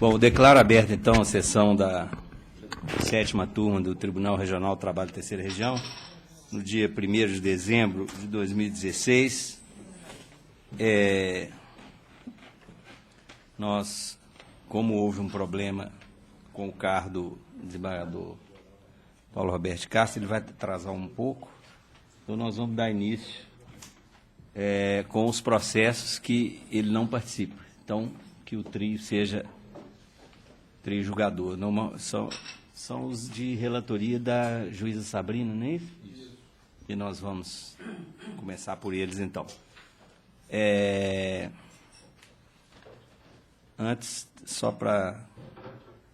Bom, declaro aberta, então, a sessão da 7ª turma do Tribunal Regional do Trabalho da 3ª Região, no dia 1º de dezembro de 2016. Nós, como houve um problema com o carro do desembargador Paulo Roberto Castro, ele vai atrasar um pouco, então nós vamos dar início com os processos que ele não participa. Então, que o trio seja trio julgador. São os de relatoria da juíza Sabrina, não é isso? Isso. E nós vamos começar por eles, então. Antes, só para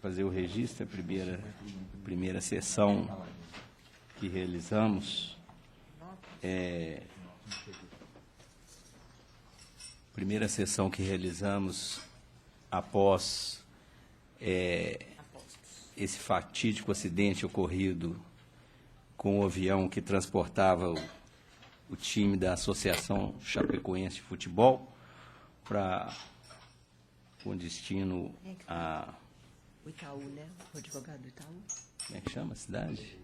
fazer o registro, a primeira sessão que realizamos, após esse fatídico acidente ocorrido com o avião que transportava o time da Associação Chapecoense de Futebol com destino a... O Itaú, né? O advogado do Itaú. Como é que chama a cidade?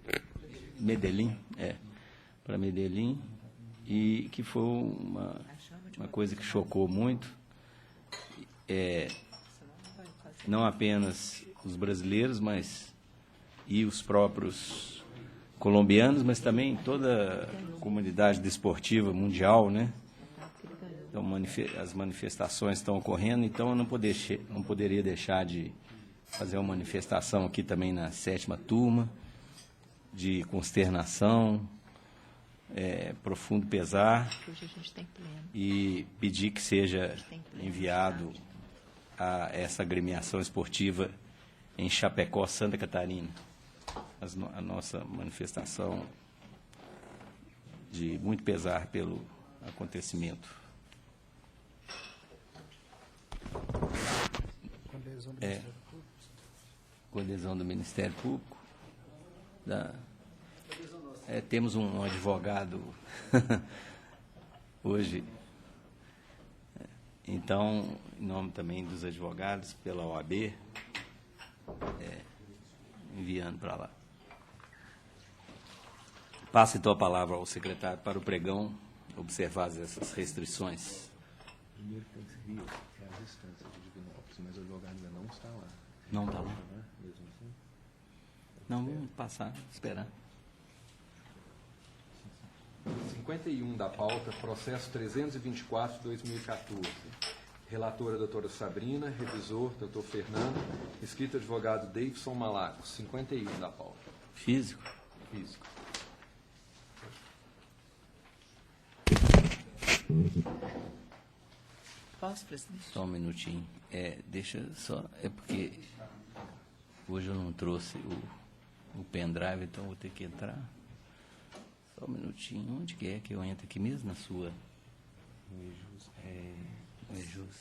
Medellín, para Medellín, e que foi uma coisa que chocou muito, não apenas os brasileiros, e os próprios colombianos, mas também toda a comunidade desportiva mundial, né? Então, as manifestações estão ocorrendo, então eu não poderia deixar de fazer uma manifestação aqui também na 7ª turma, de consternação, profundo pesar, e pedir que seja enviado a essa agremiação esportiva em Chapecó, Santa Catarina, a nossa manifestação de muito pesar pelo acontecimento. Com adesão do Ministério Público. Temos um advogado hoje. Então, em nome também dos advogados, pela OAB, enviando para lá. Passo, então, a palavra ao secretário para o pregão, observadas essas restrições. Primeiro que tem que seguir as instâncias de Divinópolis, mas o advogado ainda não está lá. Não está lá? Mesmo assim? Não, vamos passar, esperar. 51 da pauta, processo 324/2014. Relatora, doutora Sabrina. Revisor, doutor Fernando. Escrito, advogado Davidson Malaco. 51 da pauta. Físico? Físico. Posso, presidente? Só um minutinho. Deixa só... porque hoje eu não trouxe o pendrive, então vou ter que entrar. Só um minutinho. Onde que é que eu entro aqui mesmo? Na sua... No EJUS.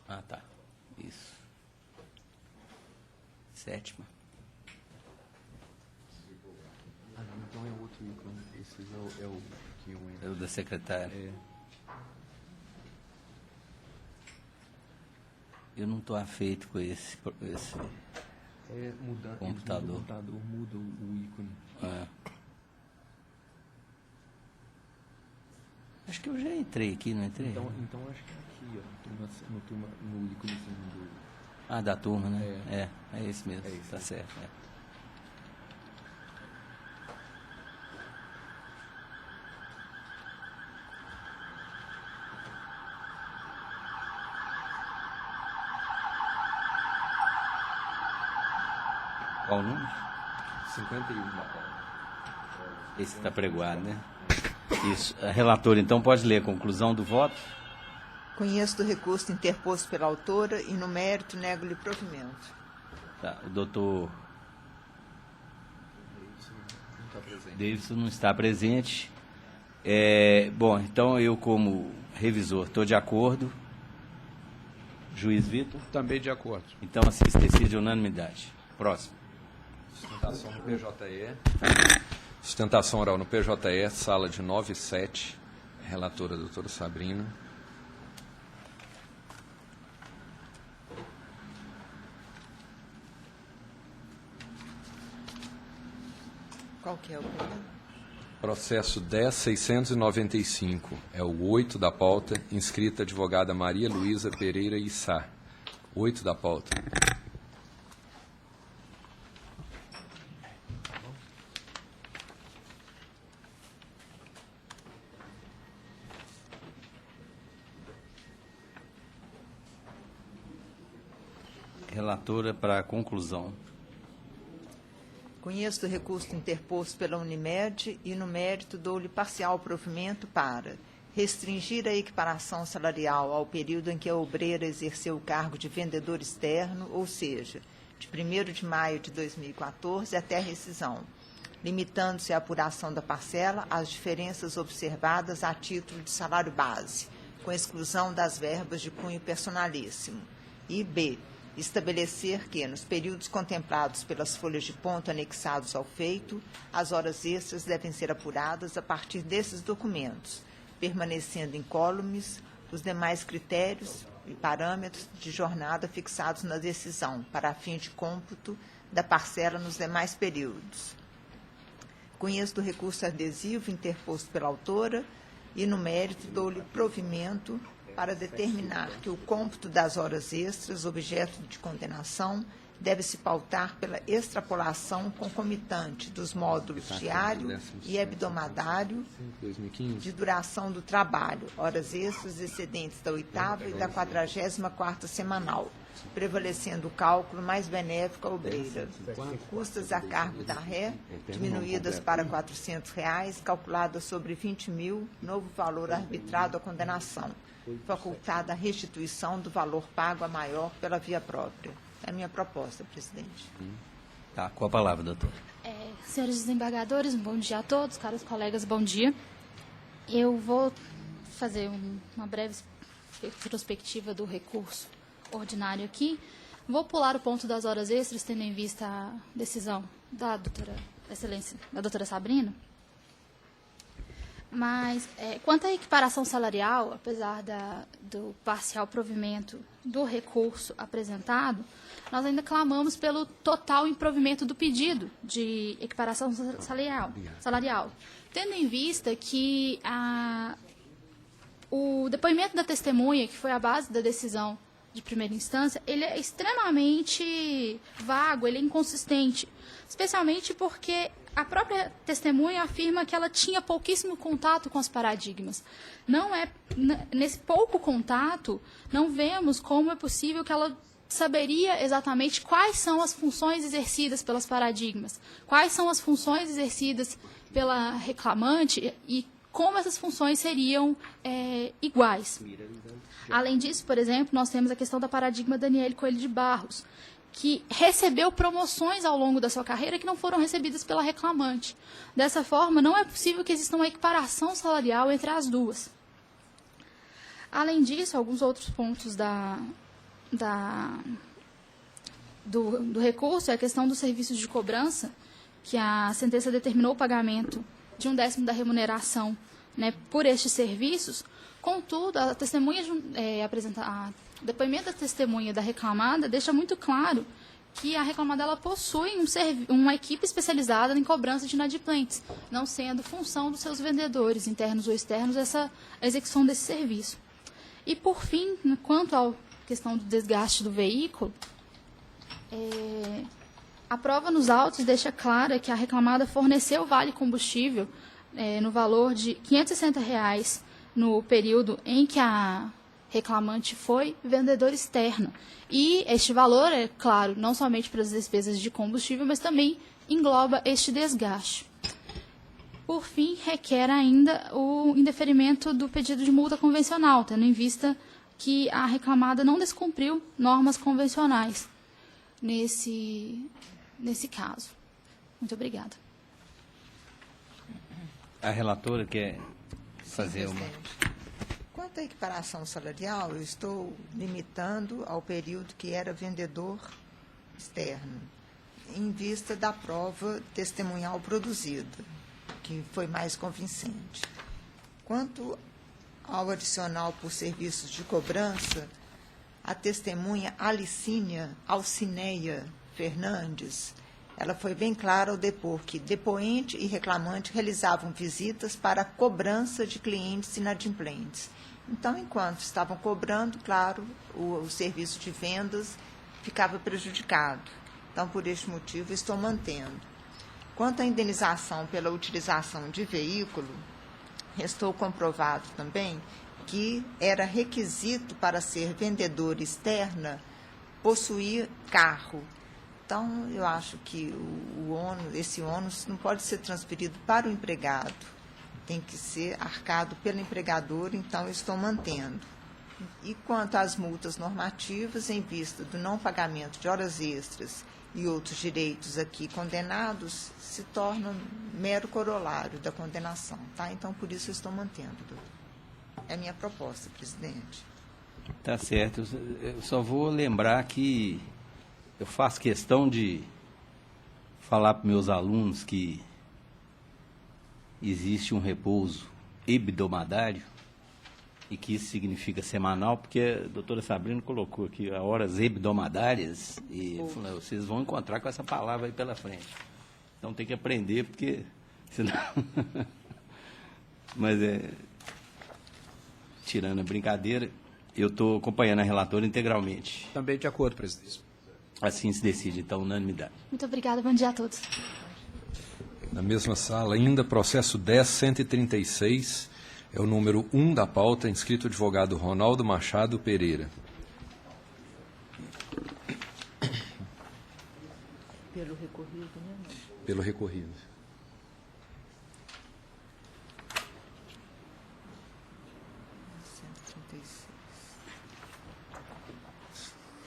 Ah, tá. Isso. 7ª. Ah, não, então é outro ícone. Esse é o que eu entro. É o da secretária. Eu não estou afeito com esse computador. O computador muda o ícone. Acho que eu já entrei aqui, não entrei? Então acho que é aqui, ó. No íconezinho do... Ah, da turma, né? É esse mesmo. É esse, tá né? certo. Qual o número? 51 da pauta. Esse está pregoado, né? Isso. A relatora, então, pode ler a conclusão do voto? Conheço do recurso interposto pela autora e, no mérito, nego-lhe provimento. Tá. O doutor Não está presente. Davidson não está presente. Bom, então eu, como revisor, estou de acordo. Juiz Vitor? Também de acordo. Então, assim, se decide unanimidade. Próximo. Sustentação no PJE. Sustentação oral no PJE, sala de 9 e 7. Relatora, doutora Sabrina. Qual que é o problema? Processo 10.695, é o 8 da pauta, inscrita advogada Maria Luísa Pereira Issá. 8 da pauta. Relatora para a conclusão. Conheço do recurso interposto pela Unimed e, no mérito, dou-lhe parcial provimento para restringir a equiparação salarial ao período em que a obreira exerceu o cargo de vendedor externo, ou seja, de 1º de maio de 2014 até a rescisão, limitando-se a apuração da parcela às diferenças observadas a título de salário base, com exclusão das verbas de cunho personalíssimo. E b. Estabelecer que, nos períodos contemplados pelas folhas de ponto anexados ao feito, as horas extras devem ser apuradas a partir desses documentos, permanecendo incólumes os demais critérios e parâmetros de jornada fixados na decisão, para fim de cômputo da parcela nos demais períodos. Conheço do recurso adesivo interposto pela autora e, no mérito, dou-lhe provimento para determinar que o cômputo das horas extras, objeto de condenação, deve se pautar pela extrapolação concomitante dos módulos diário e hebdomadário 2015. de duração do trabalho, horas extras excedentes da 8ª e da 44ª semanal, prevalecendo o cálculo mais benéfico à obreira. Custas a cargo da ré, diminuídas para R$ 400, calculadas sobre 20 mil, novo valor arbitrado à condenação, facultada a restituição do valor pago a maior pela via própria. É a minha proposta, presidente. Tá, com a palavra, doutor. Senhores desembargadores, um bom dia a todos, caros colegas, bom dia. Eu vou fazer uma breve retrospectiva do recurso ordinário aqui. Vou pular o ponto das horas extras, tendo em vista a decisão da doutora Excelência, da doutora Sabrina. Mas, quanto à equiparação salarial, apesar do parcial provimento do recurso apresentado, nós ainda clamamos pelo total improvimento do pedido de equiparação salarial, tendo em vista que o depoimento da testemunha, que foi a base da decisão de primeira instância, ele é extremamente vago, ele é inconsistente, especialmente porque a própria testemunha afirma que ela tinha pouquíssimo contato com os paradigmas. Nesse pouco contato, não vemos como é possível que ela saberia exatamente quais são as funções exercidas pelos paradigmas, quais são as funções exercidas pela reclamante e como essas funções seriam iguais. Além disso, por exemplo, nós temos a questão da paradigma Daniele Coelho de Barros, que recebeu promoções ao longo da sua carreira que não foram recebidas pela reclamante. Dessa forma, não é possível que exista uma equiparação salarial entre as duas. Além disso, alguns outros pontos do recurso é a questão dos serviços de cobrança, que a sentença determinou o pagamento de 1/10 da remuneração, né, por estes serviços. Contudo, a testemunha o depoimento da testemunha da reclamada deixa muito claro que a reclamada ela possui uma equipe especializada em cobrança de inadimplentes, não sendo função dos seus vendedores, internos ou externos, a execução desse serviço. E, por fim, quanto à questão do desgaste do veículo, a prova nos autos deixa clara que a reclamada forneceu vale combustível no valor de R$ 560 no período em que a reclamante foi vendedor externo. E este valor é, claro, não somente para as despesas de combustível, mas também engloba este desgaste. Por fim, requer ainda o indeferimento do pedido de multa convencional, tendo em vista que a reclamada não descumpriu normas convencionais nesse caso. Muito obrigada. A relatora quer fazer uma... Quanto à equiparação salarial, eu estou limitando ao período que era vendedor externo, em vista da prova testemunhal produzida, que foi mais convincente. Quanto ao adicional por serviços de cobrança, a testemunha Alcineia Fernandes ela foi bem clara ao depor que depoente e reclamante realizavam visitas para a cobrança de clientes inadimplentes. Então, enquanto estavam cobrando, claro, o serviço de vendas ficava prejudicado. Então, por este motivo, estou mantendo. Quanto à indenização pela utilização de veículo, restou comprovado também que era requisito para ser vendedora externa possuir carro. Então, eu acho que esse ônus não pode ser transferido para o empregado, tem que ser arcado pelo empregador, então eu estou mantendo. E quanto às multas normativas, em vista do não pagamento de horas extras e outros direitos aqui condenados, se tornam mero corolário da condenação. Tá? Então, por isso eu estou mantendo, doutor. É a minha proposta, presidente. Tá certo. Eu só vou lembrar que eu faço questão de falar para meus alunos que existe um repouso hebdomadário e que isso significa semanal, porque a doutora Sabrina colocou aqui horas hebdomadárias e falou, vocês vão encontrar com essa palavra aí pela frente. Então tem que aprender, porque senão... Mas, tirando a brincadeira, eu estou acompanhando a relatora integralmente. Também de acordo, presidente. Assim se decide, então, unanimidade. Muito obrigada, bom dia a todos. Na mesma sala, ainda processo 10.136, é o número 1 da pauta, inscrito o advogado Ronaldo Machado Pereira. Pelo recorrido, né? Pelo recorrido.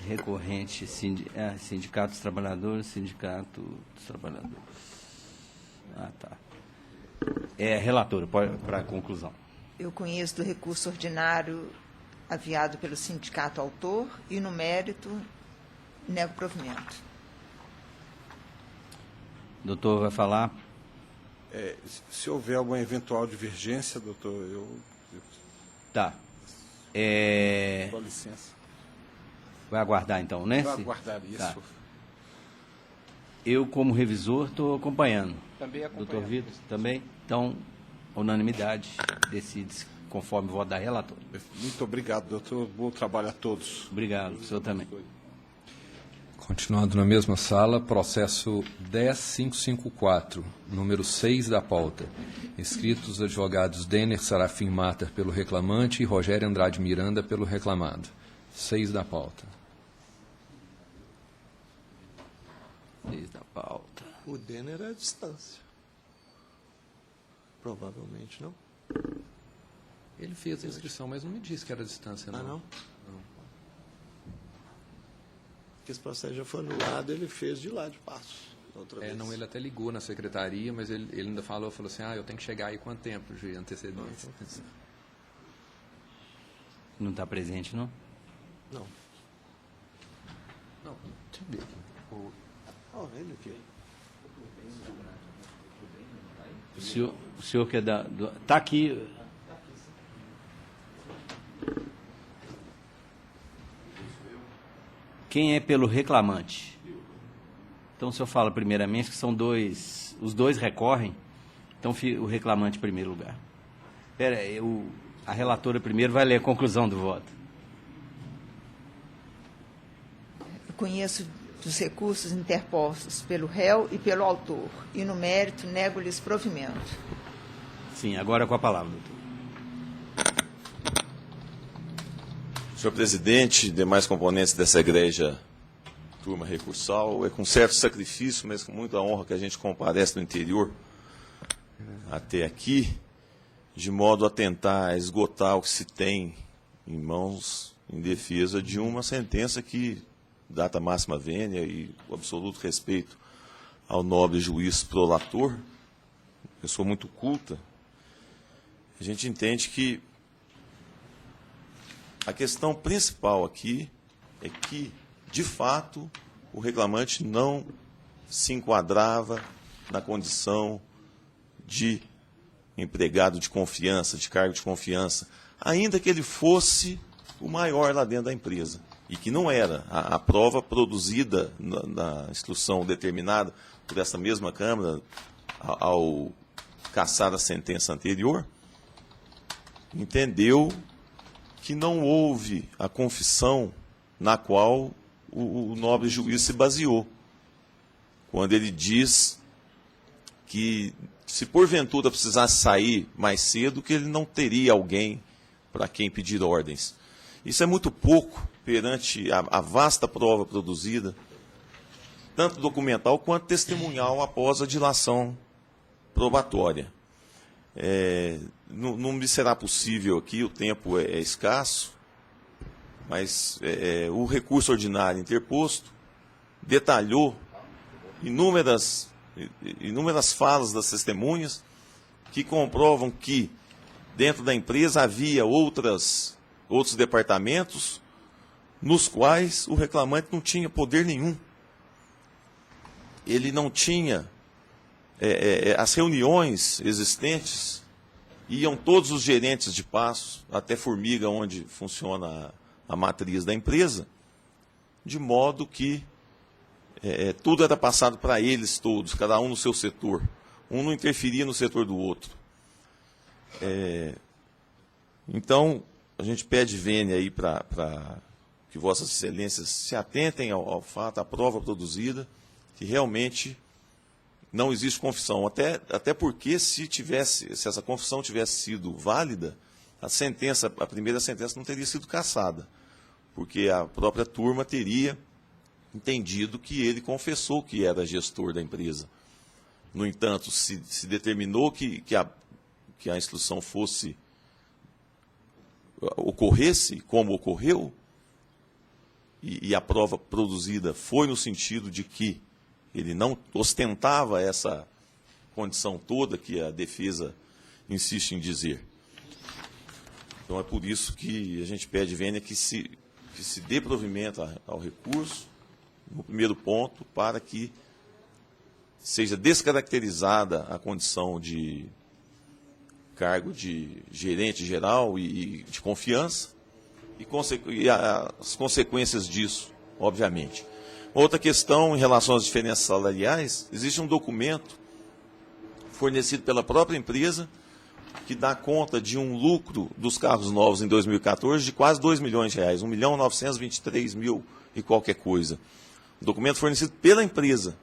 Recorrente, Sindicato dos Trabalhadores, Sindicato dos Trabalhadores. Ah, tá. Relatora, para a conclusão. Eu conheço do recurso ordinário aviado pelo sindicato autor e, no mérito, nego provimento. Doutor, vai falar? Se houver alguma eventual divergência, doutor, Tá. com licença. Vai aguardar, então, né? Vou aguardar isso. Tá. Eu, como revisor, estou acompanhando. Também Doutor Vitor, também? Então, unanimidade, decide conforme o voto da relatora. Muito obrigado, doutor. Bom trabalho a todos. Obrigado, o senhor também. Continuando na mesma sala, processo 10.554, número 6 da pauta. Inscritos os advogados Denner Sarafim Mater pelo reclamante e Rogério Andrade Miranda pelo reclamado. 6 da pauta. 6 da pauta. O Denner é a distância. Provavelmente não. Ele fez a inscrição, mas não me disse que era a distância, não. Ah, não? Porque esse processo já foi anulado, ele fez de lá de Passos. Outra vez. Não, ele até ligou na secretaria, mas ele ainda falou assim, eu tenho que chegar aí quanto tempo de antecedência? Não está presente, não? Não. Não, deixa eu ver aqui. Ele aqui. O senhor que é da... Está aqui... Quem é pelo reclamante? Então, o senhor fala primeiramente que são os dois recorrem, então o reclamante em primeiro lugar. Espera, a relatora primeiro vai ler a conclusão do voto. Eu conheço dos recursos interpostos pelo réu e pelo autor, e, no mérito, nego-lhes provimento. Sim, agora com a palavra, doutor. Senhor presidente, demais componentes dessa igreja, turma recursal, é com certo sacrifício, mas com muita honra que a gente comparece no interior até aqui, de modo a tentar esgotar o que se tem em mãos em defesa de uma sentença que, data máxima vênia e o absoluto respeito ao nobre juiz prolator, pessoa muito culta, a gente entende que a questão principal aqui é que, de fato, o reclamante não se enquadrava na condição de empregado de confiança, de cargo de confiança, ainda que ele fosse o maior lá dentro da empresa. e que não era. A prova produzida na instrução determinada por essa mesma Câmara ao cassar a sentença anterior, entendeu que não houve a confissão na qual o nobre juiz se baseou, quando ele diz que, se porventura precisasse sair mais cedo, que ele não teria alguém para quem pedir ordens. Isso é muito pouco perante a vasta prova produzida, tanto documental quanto testemunhal, após a dilação probatória. Não me será possível aqui, o tempo é escasso, mas o recurso ordinário interposto detalhou inúmeras falas das testemunhas que comprovam que dentro da empresa havia outros departamentos nos quais o reclamante não tinha poder nenhum. Ele não tinha... as reuniões existentes, iam todos os gerentes de passos, até Formiga, onde funciona a matriz da empresa, de modo que tudo era passado para eles todos, cada um no seu setor. Um não interferia no setor do outro. Então, a gente pede vênia aí para que Vossas Excelências se atentem ao fato, à prova produzida, que realmente não existe confissão. Até porque, se essa confissão tivesse sido válida, a primeira sentença não teria sido cassada, porque a própria turma teria entendido que ele confessou que era gestor da empresa. No entanto, se determinou que a instrução ocorresse como ocorreu, e a prova produzida foi no sentido de que ele não ostentava essa condição toda que a defesa insiste em dizer. Então é por isso que a gente pede vênia que se dê provimento ao recurso, no primeiro ponto, para que seja descaracterizada a condição de cargo de gerente geral e de confiança, e as consequências disso, obviamente. Outra questão em relação às diferenças salariais, existe um documento fornecido pela própria empresa que dá conta de um lucro dos carros novos em 2014 de quase R$2 milhões, R$1.923.000 e qualquer coisa. Um documento fornecido pela empresa,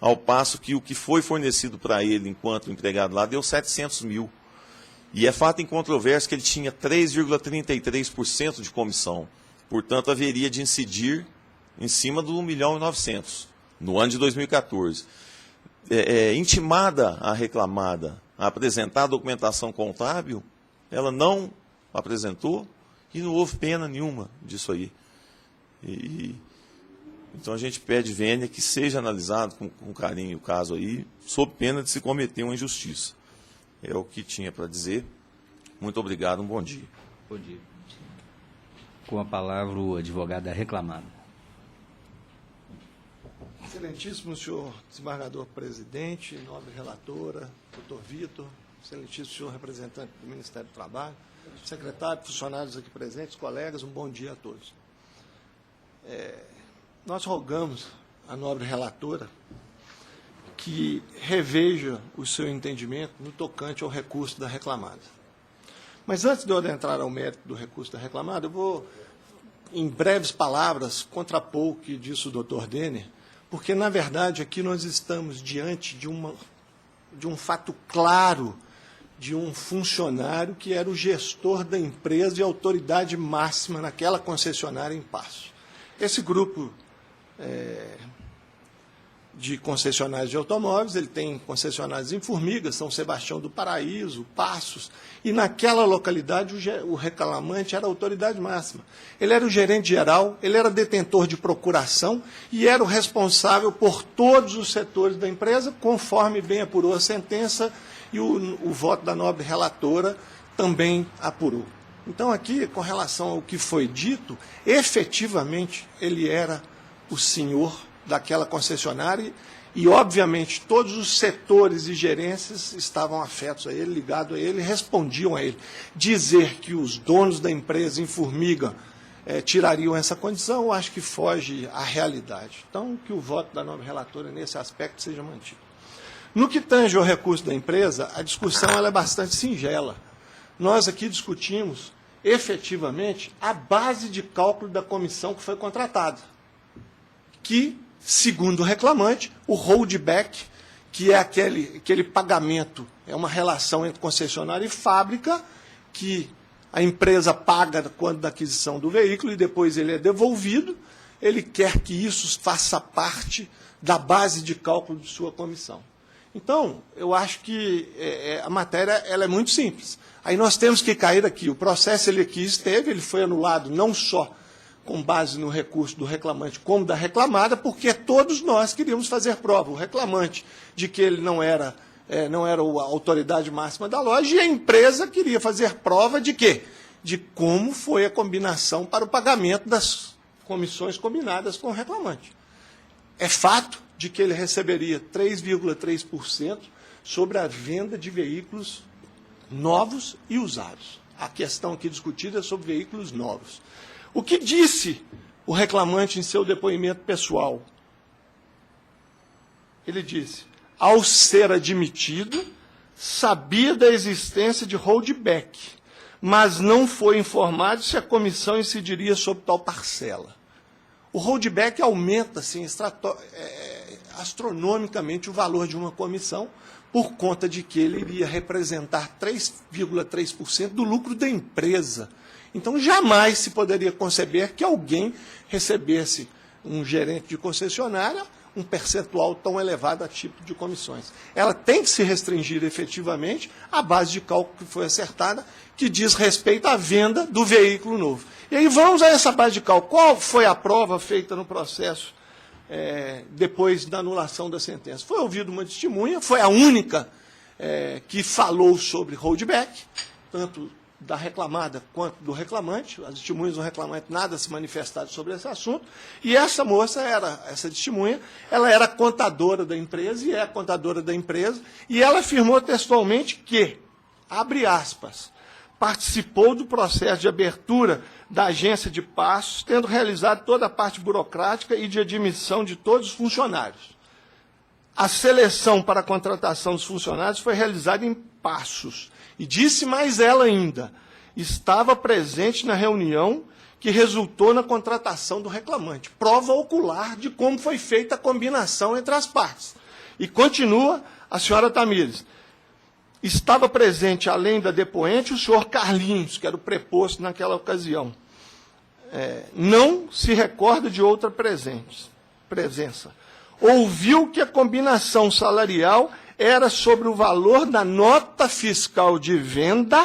ao passo que o que foi fornecido para ele enquanto empregado lá deu R$700 mil. E é fato incontroverso que ele tinha 3,33% de comissão. Portanto, haveria de incidir em cima do R$1.900.000, no ano de 2014. Intimada a reclamada a apresentar a documentação contábil, ela não apresentou e não houve pena nenhuma disso aí. Então a gente pede vênia que seja analisado com carinho o caso aí, sob pena de se cometer uma injustiça. É o que tinha para dizer. Muito obrigado, um bom dia. Bom dia. Com a palavra o advogado reclamado. Excelentíssimo senhor desembargador presidente, nobre relatora, doutor Vitor, excelentíssimo senhor representante do Ministério do Trabalho, secretário, funcionários aqui presentes, colegas, um bom dia a todos. Nós rogamos à nobre relatora que reveja o seu entendimento no tocante ao recurso da reclamada. Mas antes de eu adentrar ao mérito do recurso da reclamada, eu vou, em breves palavras, contrapor o que disse o doutor Denner, porque, na verdade, aqui nós estamos diante de um fato claro de um funcionário que era o gestor da empresa e autoridade máxima naquela concessionária em Paços. Esse grupo de concessionários de automóveis, ele tem concessionários em Formiga, São Sebastião do Paraíso, Paços, e naquela localidade o reclamante era a autoridade máxima. Ele era o gerente geral, ele era detentor de procuração e era o responsável por todos os setores da empresa, conforme bem apurou a sentença e o voto da nobre relatora também apurou. Então, aqui, com relação ao que foi dito, efetivamente ele era o senhor daquela concessionária e, obviamente, todos os setores e gerências estavam afetos a ele, ligados a ele, respondiam a ele. Dizer que os donos da empresa em Formiga tirariam essa condição, eu acho que foge à realidade. Então, que o voto da nova relatora nesse aspecto seja mantido. No que tange ao recurso da empresa, a discussão ela é bastante singela. Nós aqui discutimos, efetivamente, a base de cálculo da comissão que foi contratada, que, segundo o reclamante, o holdback, que é aquele pagamento, é uma relação entre concessionária e fábrica, que a empresa paga quando da aquisição do veículo e depois ele é devolvido, ele quer que isso faça parte da base de cálculo de sua comissão. Então, eu acho que a matéria ela é muito simples. Aí nós temos que cair aqui. O processo ele aqui esteve, ele foi anulado não só com base no recurso do reclamante, como da reclamada, porque todos nós queríamos fazer prova. O reclamante de que ele não era a autoridade máxima da loja, e a empresa queria fazer prova de quê? De como foi a combinação para o pagamento das comissões combinadas com o reclamante. É fato de que ele receberia 3,3% sobre a venda de veículos novos e usados. A questão aqui discutida é sobre veículos novos. O que disse o reclamante em seu depoimento pessoal? Ele disse: ao ser admitido, sabia da existência de holdback, mas não foi informado se a comissão incidiria sobre tal parcela. O holdback aumenta assim, astronomicamente o valor de uma comissão, por conta de que ele iria representar 3,3% do lucro da empresa. Então, jamais se poderia conceber que alguém recebesse, um gerente de concessionária, um percentual tão elevado a tipo de comissões. Ela tem que se restringir efetivamente à base de cálculo que foi acertada, que diz respeito à venda do veículo novo. E aí vamos a essa base de cálculo. Qual foi a prova feita no processo depois da anulação da sentença? Foi ouvida uma testemunha, foi a única que falou sobre holdback, tanto da reclamada quanto do reclamante. As testemunhas do reclamante nada se manifestaram sobre esse assunto, e essa moça, essa testemunha, ela era contadora da empresa, e é contadora da empresa, e ela afirmou textualmente que, abre aspas, participou do processo de abertura da agência de passos, tendo realizado toda a parte burocrática e de admissão de todos os funcionários. A seleção para a contratação dos funcionários foi realizada em Passos. E disse mais ela ainda: estava presente na reunião que resultou na contratação do reclamante. Prova ocular de como foi feita a combinação entre as partes. E continua a senhora Tamires: estava presente, além da depoente, o senhor Carlinhos, que era o preposto naquela ocasião. Não se recorda de outra presença. Ouviu que a combinação salarial era sobre o valor da nota fiscal de venda.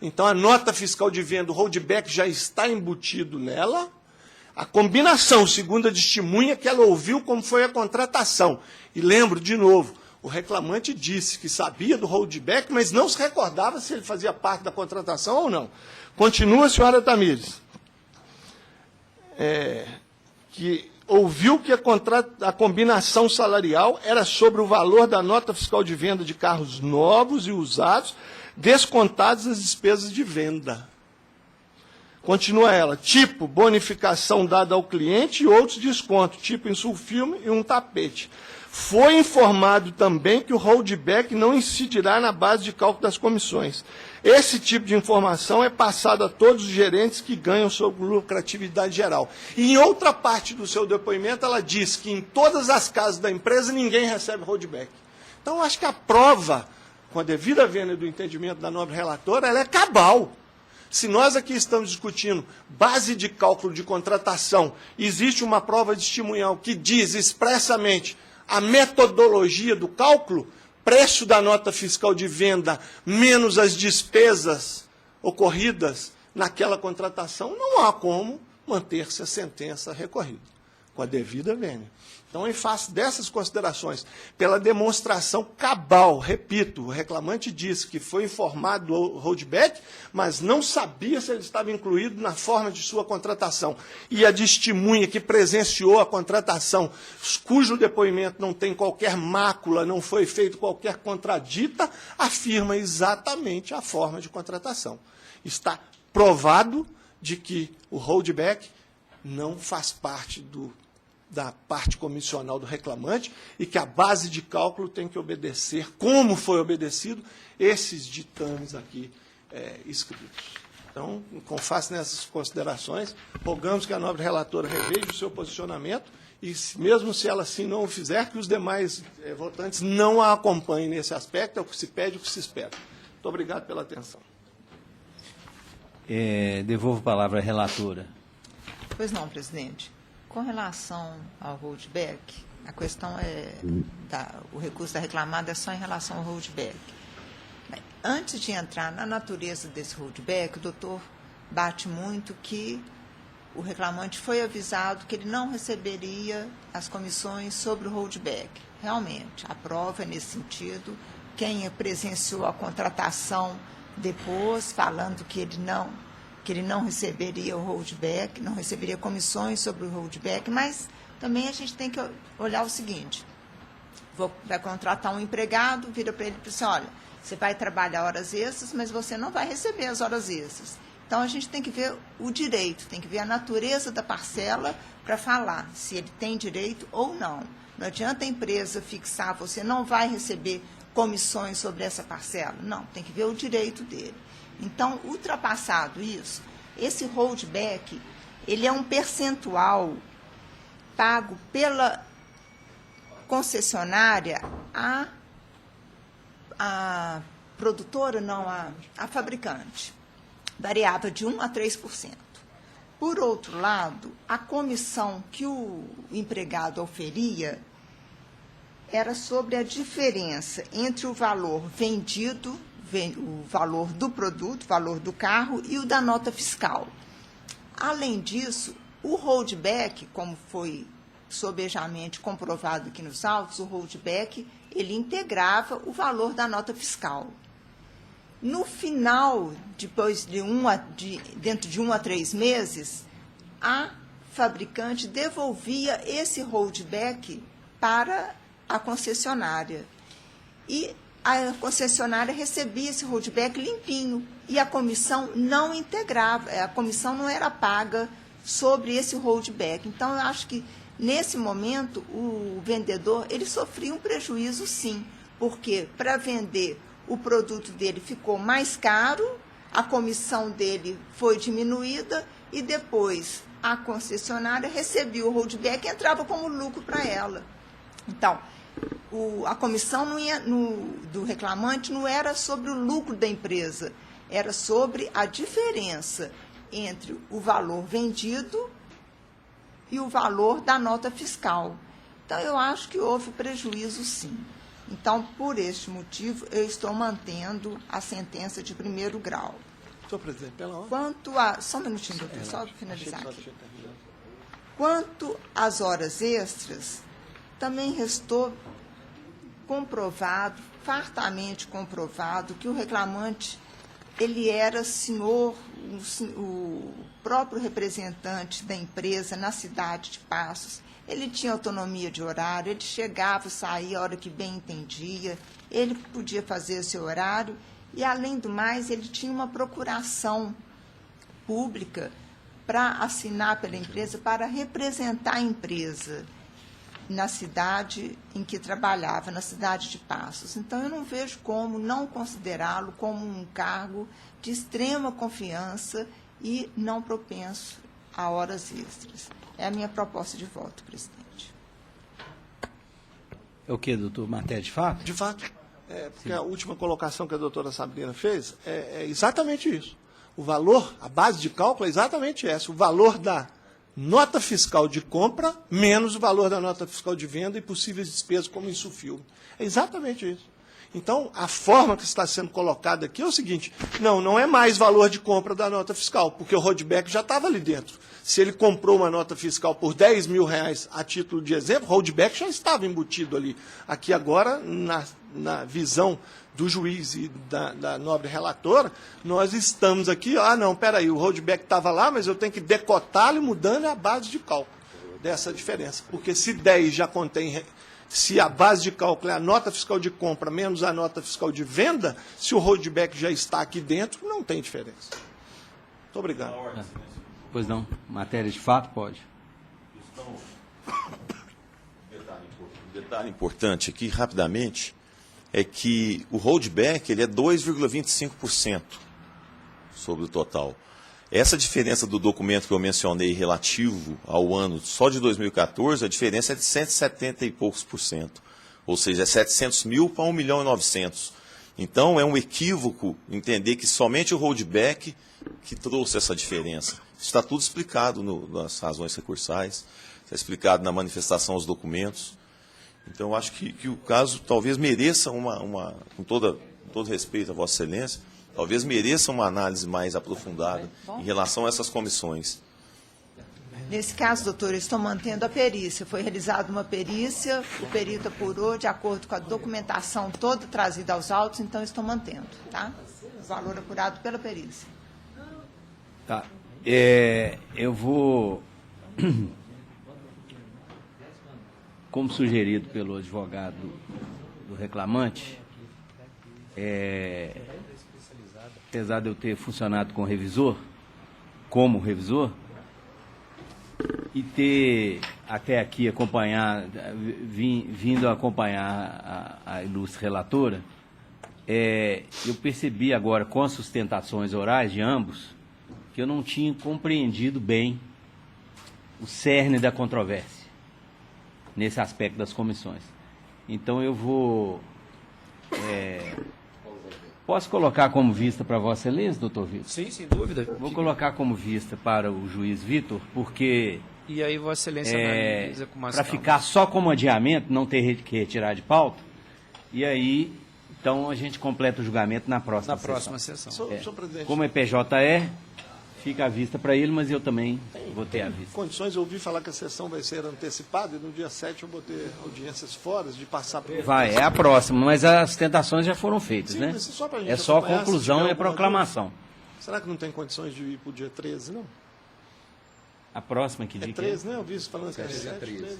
Então, a nota fiscal de venda, o holdback já está embutido nela. A combinação, segundo a testemunha, que ela ouviu como foi a contratação. E lembro, de novo, o reclamante disse que sabia do holdback, mas não se recordava se ele fazia parte da contratação ou não. Continua, senhora Tamires. Que ouviu que a combinação salarial era sobre o valor da nota fiscal de venda de carros novos e usados, descontadas as despesas de venda. Continua ela: tipo bonificação dada ao cliente e outros descontos, tipo insulfilme e um tapete. Foi informado também que o holdback não incidirá na base de cálculo das comissões. Esse tipo de informação é passado a todos os gerentes que ganham sobre lucratividade geral. E em outra parte do seu depoimento, ela diz que em todas as casas da empresa ninguém recebe holdback. Então, acho que a prova, com a devida vênia do entendimento da nobre relatora, ela é cabal. Se nós aqui estamos discutindo base de cálculo de contratação, existe uma prova testemunhal que diz expressamente a metodologia do cálculo, preço da nota fiscal de venda menos as despesas ocorridas naquela contratação, não há como manter-se a sentença recorrida, com a devida vênia. Então, em face dessas considerações, pela demonstração cabal, repito, o reclamante disse que foi informado do holdback, mas não sabia se ele estava incluído na forma de sua contratação. E a testemunha que presenciou a contratação, cujo depoimento não tem qualquer mácula, não foi feito qualquer contradita, afirma exatamente a forma de contratação. Está provado de que o holdback não faz parte da parte comissional do reclamante e que a base de cálculo tem que obedecer, como foi obedecido, esses ditames aqui escritos. Então, com face nessas considerações, rogamos que a nobre relatora reveja o seu posicionamento e, mesmo se ela assim não o fizer, que os demais votantes não a acompanhem nesse aspecto, é o que se pede e o que se espera. Muito obrigado pela atenção. Devolvo a palavra à relatora. Pois não, presidente. Com relação ao rollback, a questão o recurso da reclamada é só em relação ao rollback. Antes de entrar na natureza desse rollback, o doutor bate muito que o reclamante foi avisado que ele não receberia as comissões sobre o rollback. Realmente, a prova é nesse sentido. Quem presenciou a contratação depois, falando que ele não receberia o rollback, não receberia comissões sobre o rollback, mas também a gente tem que olhar o seguinte: vai contratar um empregado, vira para ele e diz assim, olha, você vai trabalhar horas extras, mas você não vai receber as horas extras. Então, a gente tem que ver o direito, tem que ver a natureza da parcela para falar se ele tem direito ou não. Não adianta a empresa fixar, você não vai receber comissões sobre essa parcela. Não, tem que ver o direito dele. Então, ultrapassado isso, esse rollback, ele é um percentual pago pela concessionária a produtora, não, a fabricante. Variava de 1% a 3%. Por outro lado, a comissão que o empregado oferia era sobre a diferença entre o valor vendido, o valor do produto, o valor do carro e o da nota fiscal. Além disso, o rollback, como foi sobejamente comprovado aqui nos autos, o rollback, ele integrava o valor da nota fiscal. No final, dentro de 1 a 3 meses, a fabricante devolvia esse rollback para a concessionária. E a concessionária recebia esse rollback limpinho e a comissão não integrava, a comissão não era paga sobre esse rollback. Então, eu acho que, nesse momento, o vendedor ele sofria um prejuízo, sim, porque para vender o produto dele ficou mais caro, a comissão dele foi diminuída e depois a concessionária recebia o rollback e entrava como lucro para ela. Então, a comissão do reclamante não era sobre o lucro da empresa, era sobre a diferença entre o valor vendido e o valor da nota fiscal. Então, eu acho que houve prejuízo, sim. Então, por este motivo, eu estou mantendo a sentença de primeiro grau. Senhor presidente, pela ordem. Quanto a... Só um minutinho, doutor, só para finalizar aqui. Quanto às horas extras, também restou comprovado, fartamente comprovado, que o reclamante, ele era o próprio representante da empresa na cidade de Passos. Ele tinha autonomia de horário, ele chegava e saía a hora que bem entendia, ele podia fazer seu horário e, além do mais, ele tinha uma procuração pública para assinar pela empresa, para representar a empresa na cidade em que trabalhava, na cidade de Passos. Então, eu não vejo como não considerá-lo como um cargo de extrema confiança e não propenso a horas extras. É a minha proposta de voto, presidente. É o quê, doutor? Matéria de fato? De fato. Porque a última colocação que a doutora Sabrina fez é exatamente isso. O valor, a base de cálculo é exatamente essa. O valor da nota fiscal de compra menos o valor da nota fiscal de venda e possíveis despesas como insufilme. É exatamente isso. Então, a forma que está sendo colocada aqui é o seguinte: não é mais valor de compra da nota fiscal, porque o rollback já estava ali dentro. Se ele comprou uma nota fiscal por R$10 mil a título de exemplo, o rollback já estava embutido ali. Aqui agora, na visão do juiz e da nobre relatora, nós estamos aqui, peraí, o rollback estava lá, mas eu tenho que decotá-lo mudando a base de cálculo dessa diferença. Porque se 10 já contém... Se a base de cálculo é a nota fiscal de compra menos a nota fiscal de venda, se o rollback já está aqui dentro, não tem diferença. Muito obrigado. Pois não, matéria de fato pode. Um detalhe importante aqui, rapidamente, é que o holdback ele é 2,25% sobre o total. Essa diferença do documento que eu mencionei relativo ao ano só de 2014, a diferença é de 170 e poucos por cento. Ou seja, é 700 mil para 1 milhão e 900. Então, é um equívoco entender que somente o holdback que trouxe essa diferença. Isso está tudo explicado nas razões recursais, está explicado na manifestação aos documentos. Então, eu acho que o caso talvez mereça com todo respeito a Vossa Excelência, talvez mereça uma análise mais aprofundada em relação a essas comissões. Nesse caso, doutor, eu estou mantendo a perícia. Foi realizada uma perícia, o perito apurou de acordo com a documentação toda trazida aos autos, então estou mantendo, tá? O valor apurado pela perícia. Tá. Eu vou, como sugerido pelo advogado do reclamante, apesar de eu ter funcionado como revisor, e ter até aqui vindo acompanhar a ilustre relatora, eu percebi agora, com as sustentações orais de ambos, que eu não tinha compreendido bem o cerne da controvérsia nesse aspecto das comissões. Então eu vou... posso colocar como vista para Vossa Excelência, doutor Vitor? Sim, sem dúvida. Vou colocar como vista para o juiz Vitor, porque... E aí Vossa Excelência analisa com mais para calma. ficar só como adiamento, não ter que retirar de pauta, e aí, então, a gente completa o julgamento na próxima sessão. Senhor presidente, Como é PJE, fica à vista para ele, mas eu também vou ter à vista. condições, eu ouvi falar que a sessão vai ser antecipada e no dia 7 eu vou ter audiências fora de passar por... Vai, é a próxima, mas as tentações já foram feitas, Sim, né? mas só pra gente É só acompanhar, se conclusão tiver e alguma proclamação. Será que não tem condições de ir para o dia 13, não? A próxima que É dia que 13, né? Eu vi isso falando que é 7, 13. 13.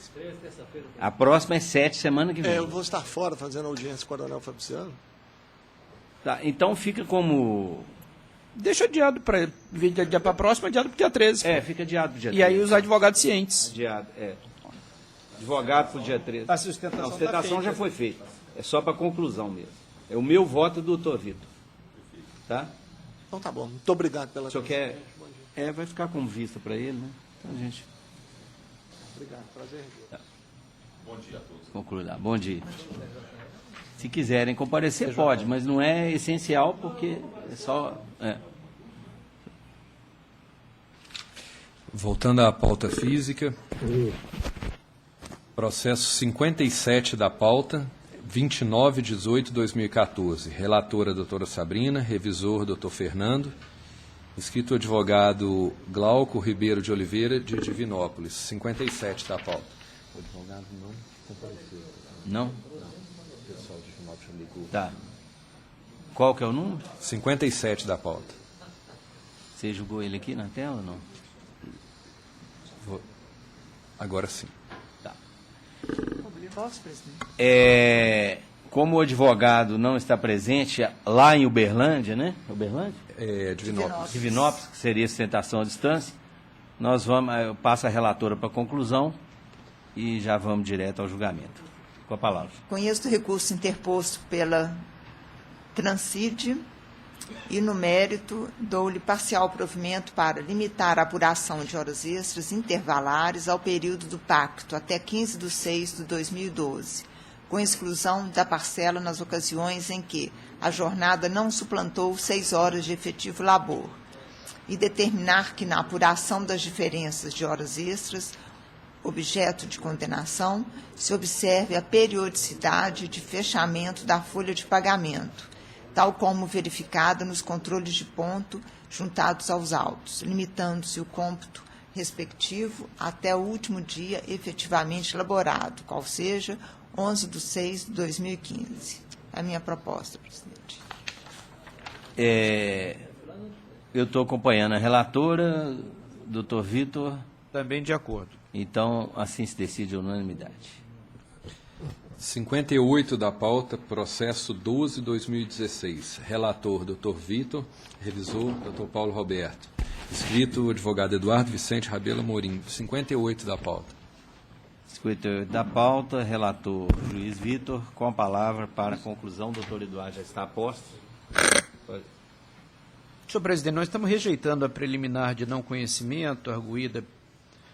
A próxima é 7, semana que vem. Eu vou estar fora fazendo audiência com o Coronel Fabriciano. Tá, então fica como... Deixa adiado para a próxima, adiado para o dia 13. fica adiado pro dia E aí 13. os advogados cientes. Adiado, Advogado pro dia 13. A sustentação, Não, a sustentação já foi feita. É só para conclusão mesmo. É o meu voto do doutor Vitor. Tá? Então tá bom. Muito obrigado pela O senhor quer... vai ficar como vista para ele, né? Então, gente... Obrigado, prazer. Bom dia a todos. Conclui lá. Bom dia. Se quiserem comparecer, pode, mas não é essencial, porque é só... Voltando à pauta física, processo 57 da pauta, 29/18/2014. Relatora, doutora Sabrina, revisor, doutor Fernando, inscrito advogado Glauco Ribeiro de Oliveira, de Divinópolis. 57 da pauta. O advogado não compareceu. Não? O pessoal de Divinópolis ligou. Tá. Qual que é o número? 57 da pauta. Você julgou ele aqui na tela ou não? Agora sim. Tá. Posso, presidente? Como o advogado não está presente lá em Uberlândia, né? Uberlândia? Divinópolis. Divinópolis, que seria sustentação à distância, nós vamos, eu passo a relatora para a conclusão e já vamos direto ao julgamento. Com a palavra. Conheço do recurso interposto pela Transcid e, no mérito, dou-lhe parcial provimento para limitar a apuração de horas extras intervalares ao período do pacto até 15/6/2012, com exclusão da parcela nas ocasiões em que a jornada não suplantou 6 horas de efetivo labor, e determinar que na apuração das diferenças de horas extras, objeto de condenação, se observe a periodicidade de fechamento da folha de pagamento, tal como verificada nos controles de ponto juntados aos autos, limitando-se o cômputo respectivo até o último dia efetivamente elaborado, qual seja 11/6/2015. É a minha proposta, presidente. Eu estou acompanhando a relatora, doutor Vitor. Também de acordo. Então, assim se decide a unanimidade. 58 da pauta, processo 12/2016. Relator, doutor Vitor. Revisor, doutor Paulo Roberto. Inscrito o advogado Eduardo Vicente Rabelo Amorim, 58 da pauta. 58 da pauta, relator Juiz Vitor, com a palavra para a conclusão. Doutor Eduardo já está a posto. Senhor presidente, nós estamos rejeitando a preliminar de não conhecimento, arguída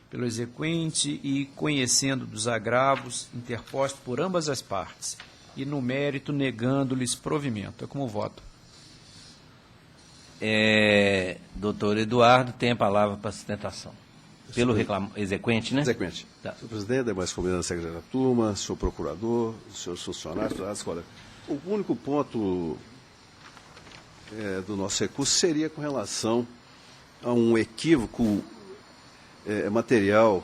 pelo exequente e conhecendo dos agravos interpostos por ambas as partes, e no mérito negando-lhes provimento. É como voto. Doutor Eduardo tem a palavra para sustentação. Pelo exequente, né? Exequente. Tá. Senhor presidente, demais convidados da Secretaria da Turma, senhor procurador, senhores funcionários, colegas. O único ponto do nosso recurso seria com relação a um equívoco material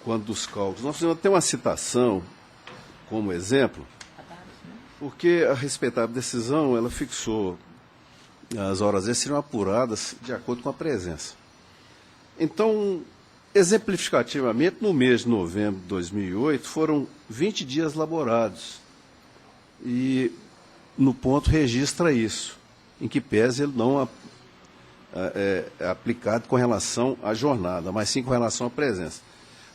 quando dos cálculos. Nós fizemos até uma citação como exemplo, porque a respeitável decisão, ela fixou as horas extras seriam apuradas de acordo com a presença. Então, exemplificativamente, no mês de novembro de 2008, foram 20 dias laborados. E no ponto registra isso, em que pese ele não é aplicado com relação à jornada, mas sim com relação à presença.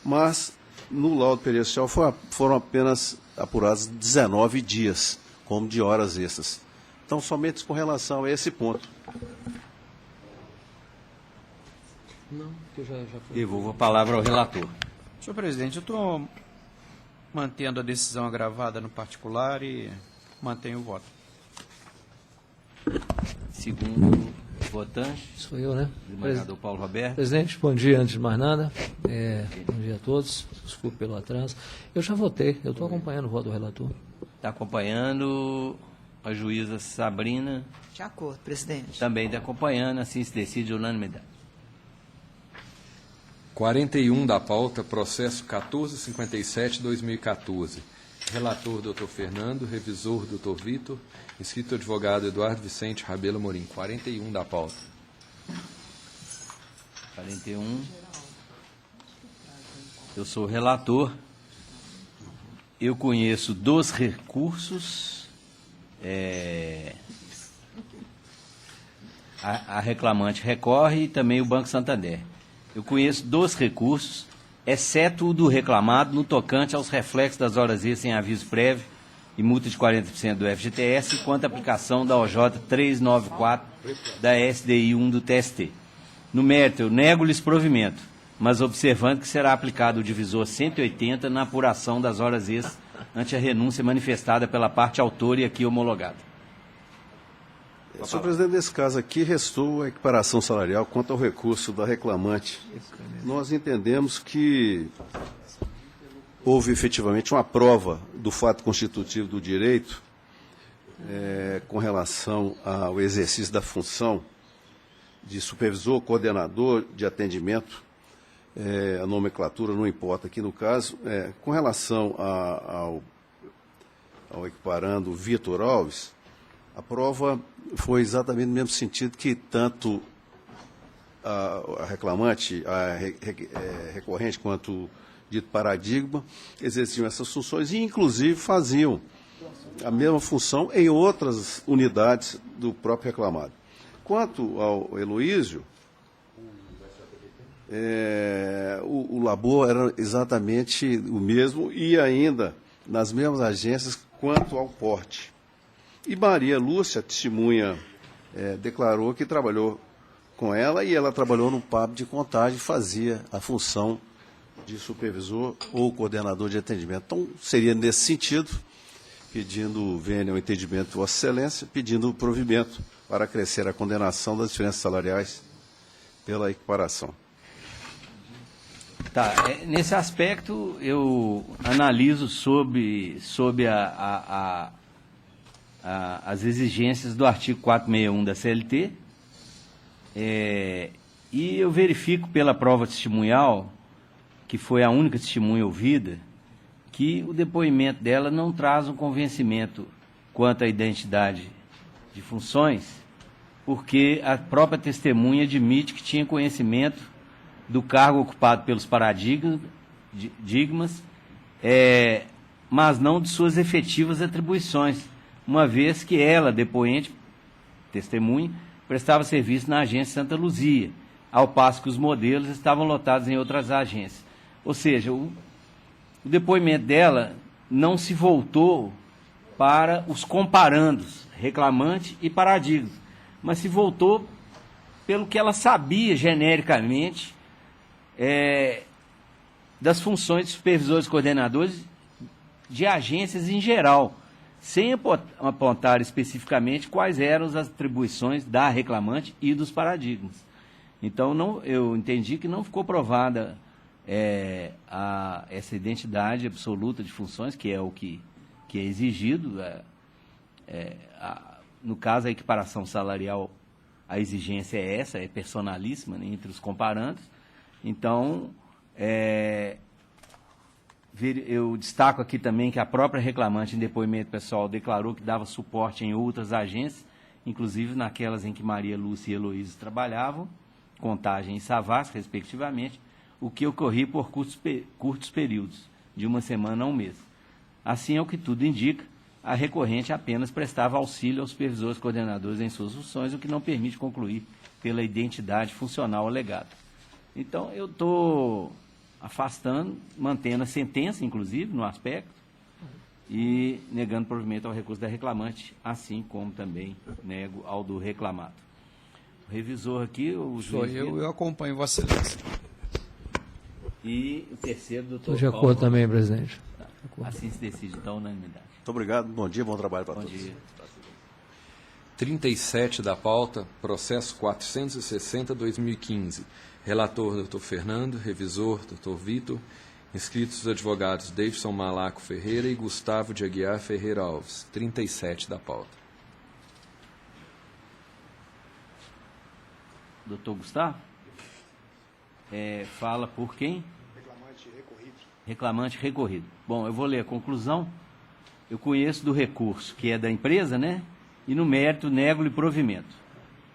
Mas, no laudo pericial, foram apenas apurados 19 dias, como de horas extras. Então, somente com relação a esse ponto. Não, que eu já Devolvo a palavra ao relator. Senhor presidente, eu estou mantendo a decisão agravada no particular e mantenho o voto. Segundo votante, Sou eu, né? desembargador Paulo Roberto. Presidente, bom dia antes de mais nada. Bom dia a todos. Desculpe pelo atraso. Eu já votei, eu estou acompanhando o voto do relator. Está acompanhando a juíza Sabrina. De acordo, presidente. Também está acompanhando, assim se decide unanimidade. 41 da pauta, processo 1457-2014. Relator, doutor Fernando. Revisor, doutor Vitor. Inscrito advogado Eduardo Vicente Rabelo Amorim. 41 da pauta. 41. Eu sou o relator. Eu conheço dos recursos. A reclamante recorre e também o Banco Santander. Eu conheço dos recursos, exceto o do reclamado, no tocante aos reflexos das horas extras sem aviso prévio e multa de 40% do FGTS, quanto à aplicação da OJ 394 da SDI 1 do TST. No mérito, eu nego-lhes provimento, mas observando que será aplicado o divisor 180 na apuração das horas extras ante a renúncia manifestada pela parte autora e aqui homologada. Senhor presidente, nesse caso aqui, restou a equiparação salarial quanto ao recurso da reclamante. Nós entendemos que houve efetivamente uma prova do fato constitutivo do direito com relação ao exercício da função de supervisor, coordenador de atendimento, a nomenclatura não importa aqui no caso, com relação ao equiparando Vitor Alves, a prova foi exatamente no mesmo sentido que tanto a reclamante, recorrente, quanto o dito paradigma, exerciam essas funções e, inclusive, faziam a mesma função em outras unidades do próprio reclamado. Quanto ao Heloísio, o labor era exatamente o mesmo e ainda nas mesmas agências quanto ao porte. E Maria Lúcia, testemunha, declarou que trabalhou com ela e ela trabalhou no PAB de Contagem, fazia a função de supervisor ou coordenador de atendimento. Então, seria nesse sentido, pedindo vênia ao entendimento de Vossa Excelência, pedindo o provimento para acrescer a condenação das diferenças salariais pela equiparação. Tá, nesse aspecto, eu analiso sob as exigências do artigo 461 da CLT, e eu verifico pela prova testemunhal, que foi a única testemunha ouvida, que o depoimento dela não traz um convencimento quanto à identidade de funções, porque a própria testemunha admite que tinha conhecimento do cargo ocupado pelos paradigmas, mas não de suas efetivas atribuições, uma vez que ela, depoente, testemunha, prestava serviço na agência Santa Luzia ao passo que os modelos estavam lotados em outras agências. Ou seja, o depoimento dela não se voltou para os comparandos, reclamante e paradigma, mas se voltou pelo que ela sabia genericamente das funções de supervisores e coordenadores de agências em geral, sem apontar especificamente quais eram as atribuições da reclamante e dos paradigmas. Então, eu entendi que não ficou provada essa identidade absoluta de funções, que é o que é exigido. No caso, a equiparação salarial, a exigência é essa, é personalíssima, né, entre os comparandos. Então, eu destaco aqui também que a própria reclamante, em depoimento pessoal, declarou que dava suporte em outras agências, inclusive naquelas em que Maria Lúcia e Heloísa trabalhavam, Contagem e Savassi, respectivamente, o que ocorria por curtos períodos, de uma semana a um mês. Assim, ao que tudo indica, a recorrente apenas prestava auxílio aos supervisores coordenadores em suas funções, o que não permite concluir pela identidade funcional alegada. Então, eu estou afastando, mantendo a sentença, inclusive, no aspecto, e negando provimento ao recurso da reclamante, assim como também nego ao do reclamado. O revisor aqui, o juiz... Eu acompanho Vossa Excelência. E o terceiro, doutor Estou de acordo Paulo. também, presidente. Assim se decide, então, unanimidade. Muito obrigado, bom dia, bom trabalho para Bom todos. dia. 37 da pauta, processo 460-2015. Relator, Dr. Fernando. Revisor, Dr. Vitor. Inscritos os advogados Davidson Malaco Ferreira e Gustavo de Aguiar Ferreira Alves. 37 da pauta. Doutor Gustavo? Fala por quem? Reclamante recorrido. Reclamante recorrido. Bom, eu vou ler a conclusão. Eu conheço do recurso, que é da empresa, né? E no mérito, nego-lhe provimento.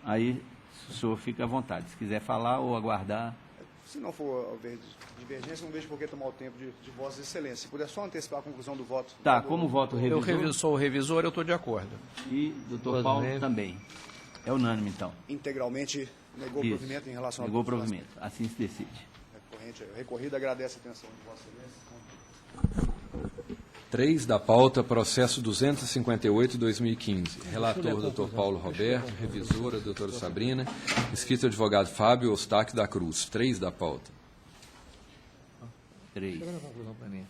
Aí, o senhor fica à vontade. Se quiser falar ou aguardar. Se não for haver divergência, não vejo por que tomar o tempo de Vossa Excelência. Se puder só antecipar a conclusão do voto. Tá, como voto o revisor? Eu sou o revisor, eu estou de acordo. E doutor Paulo também. É unânime, então. Integralmente negou o Isso. provimento em relação Negou o ao provimento. Assim se decide. O recorrido agradece a atenção de Vossa Excelência. 3 da pauta, processo 258-2015. Relator, Dr. Paulo Roberto. Revisora, doutora Sabrina. Inscrito advogado Fábio Eustáquio da Cruz. 3 da pauta. 3. Chega na conclusão para mim.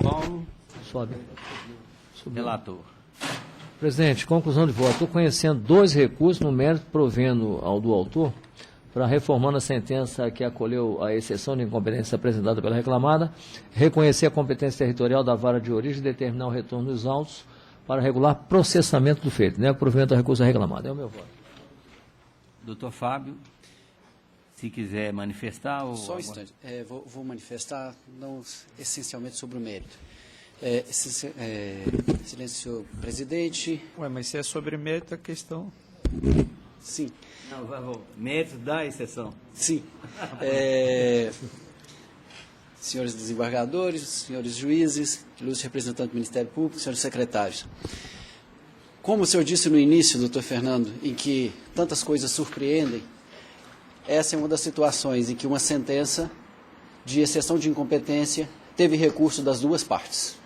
Paulo. Sobe. Relator. Presidente, conclusão de voto. Estou conhecendo 2 recursos no mérito provendo ao do autor para reformando a sentença que acolheu a exceção de incompetência apresentada pela reclamada, reconhecer a competência territorial da vara de origem e determinar o retorno dos autos para regular processamento do feito, né? Provimento ao recurso reclamado. É o meu voto. Doutor Fábio, se quiser manifestar... Ou... Só um instante. Vou manifestar, não essencialmente sobre o mérito. Excelência, senhor presidente. Mas se é sobre mérito, a questão... Sim. Não, mérito da exceção. Sim. Senhores desembargadores, senhores juízes, ilustres representantes do Ministério Público, senhores secretários. Como o senhor disse no início, doutor Fernando, em que tantas coisas surpreendem, essa é uma das situações em que uma sentença de exceção de incompetência teve recurso das duas partes.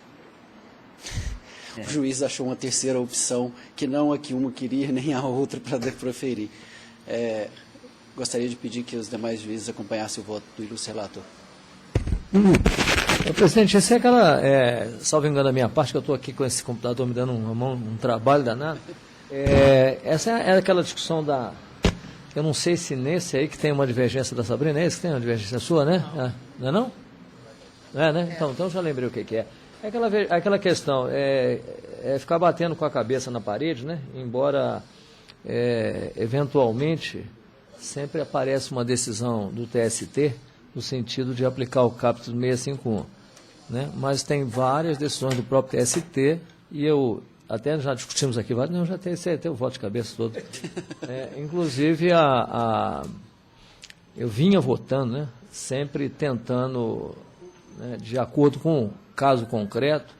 O juiz achou uma terceira opção, que não a que uma queria, nem a outra para proferir. Gostaria de pedir que os demais juízes acompanhassem o voto do ilustre relator. Presidente, essa é aquela, salvo engano da minha parte, que eu estou aqui com esse computador me dando um trabalho danado. Essa é aquela discussão da... Eu não sei se nesse aí que tem uma divergência da Sabrina, é esse que tem uma divergência sua, né? Não é não? Não é, né? Então já lembrei o que é. É aquela questão, ficar batendo com a cabeça na parede, né? Embora, eventualmente, sempre aparece uma decisão do TST no sentido de aplicar o capítulo 651, né? Mas tem várias decisões do próprio TST e eu até já discutimos aqui várias, não, já tem o voto de cabeça todo. Inclusive, eu vinha votando, né? Sempre tentando, né, de acordo com o caso concreto,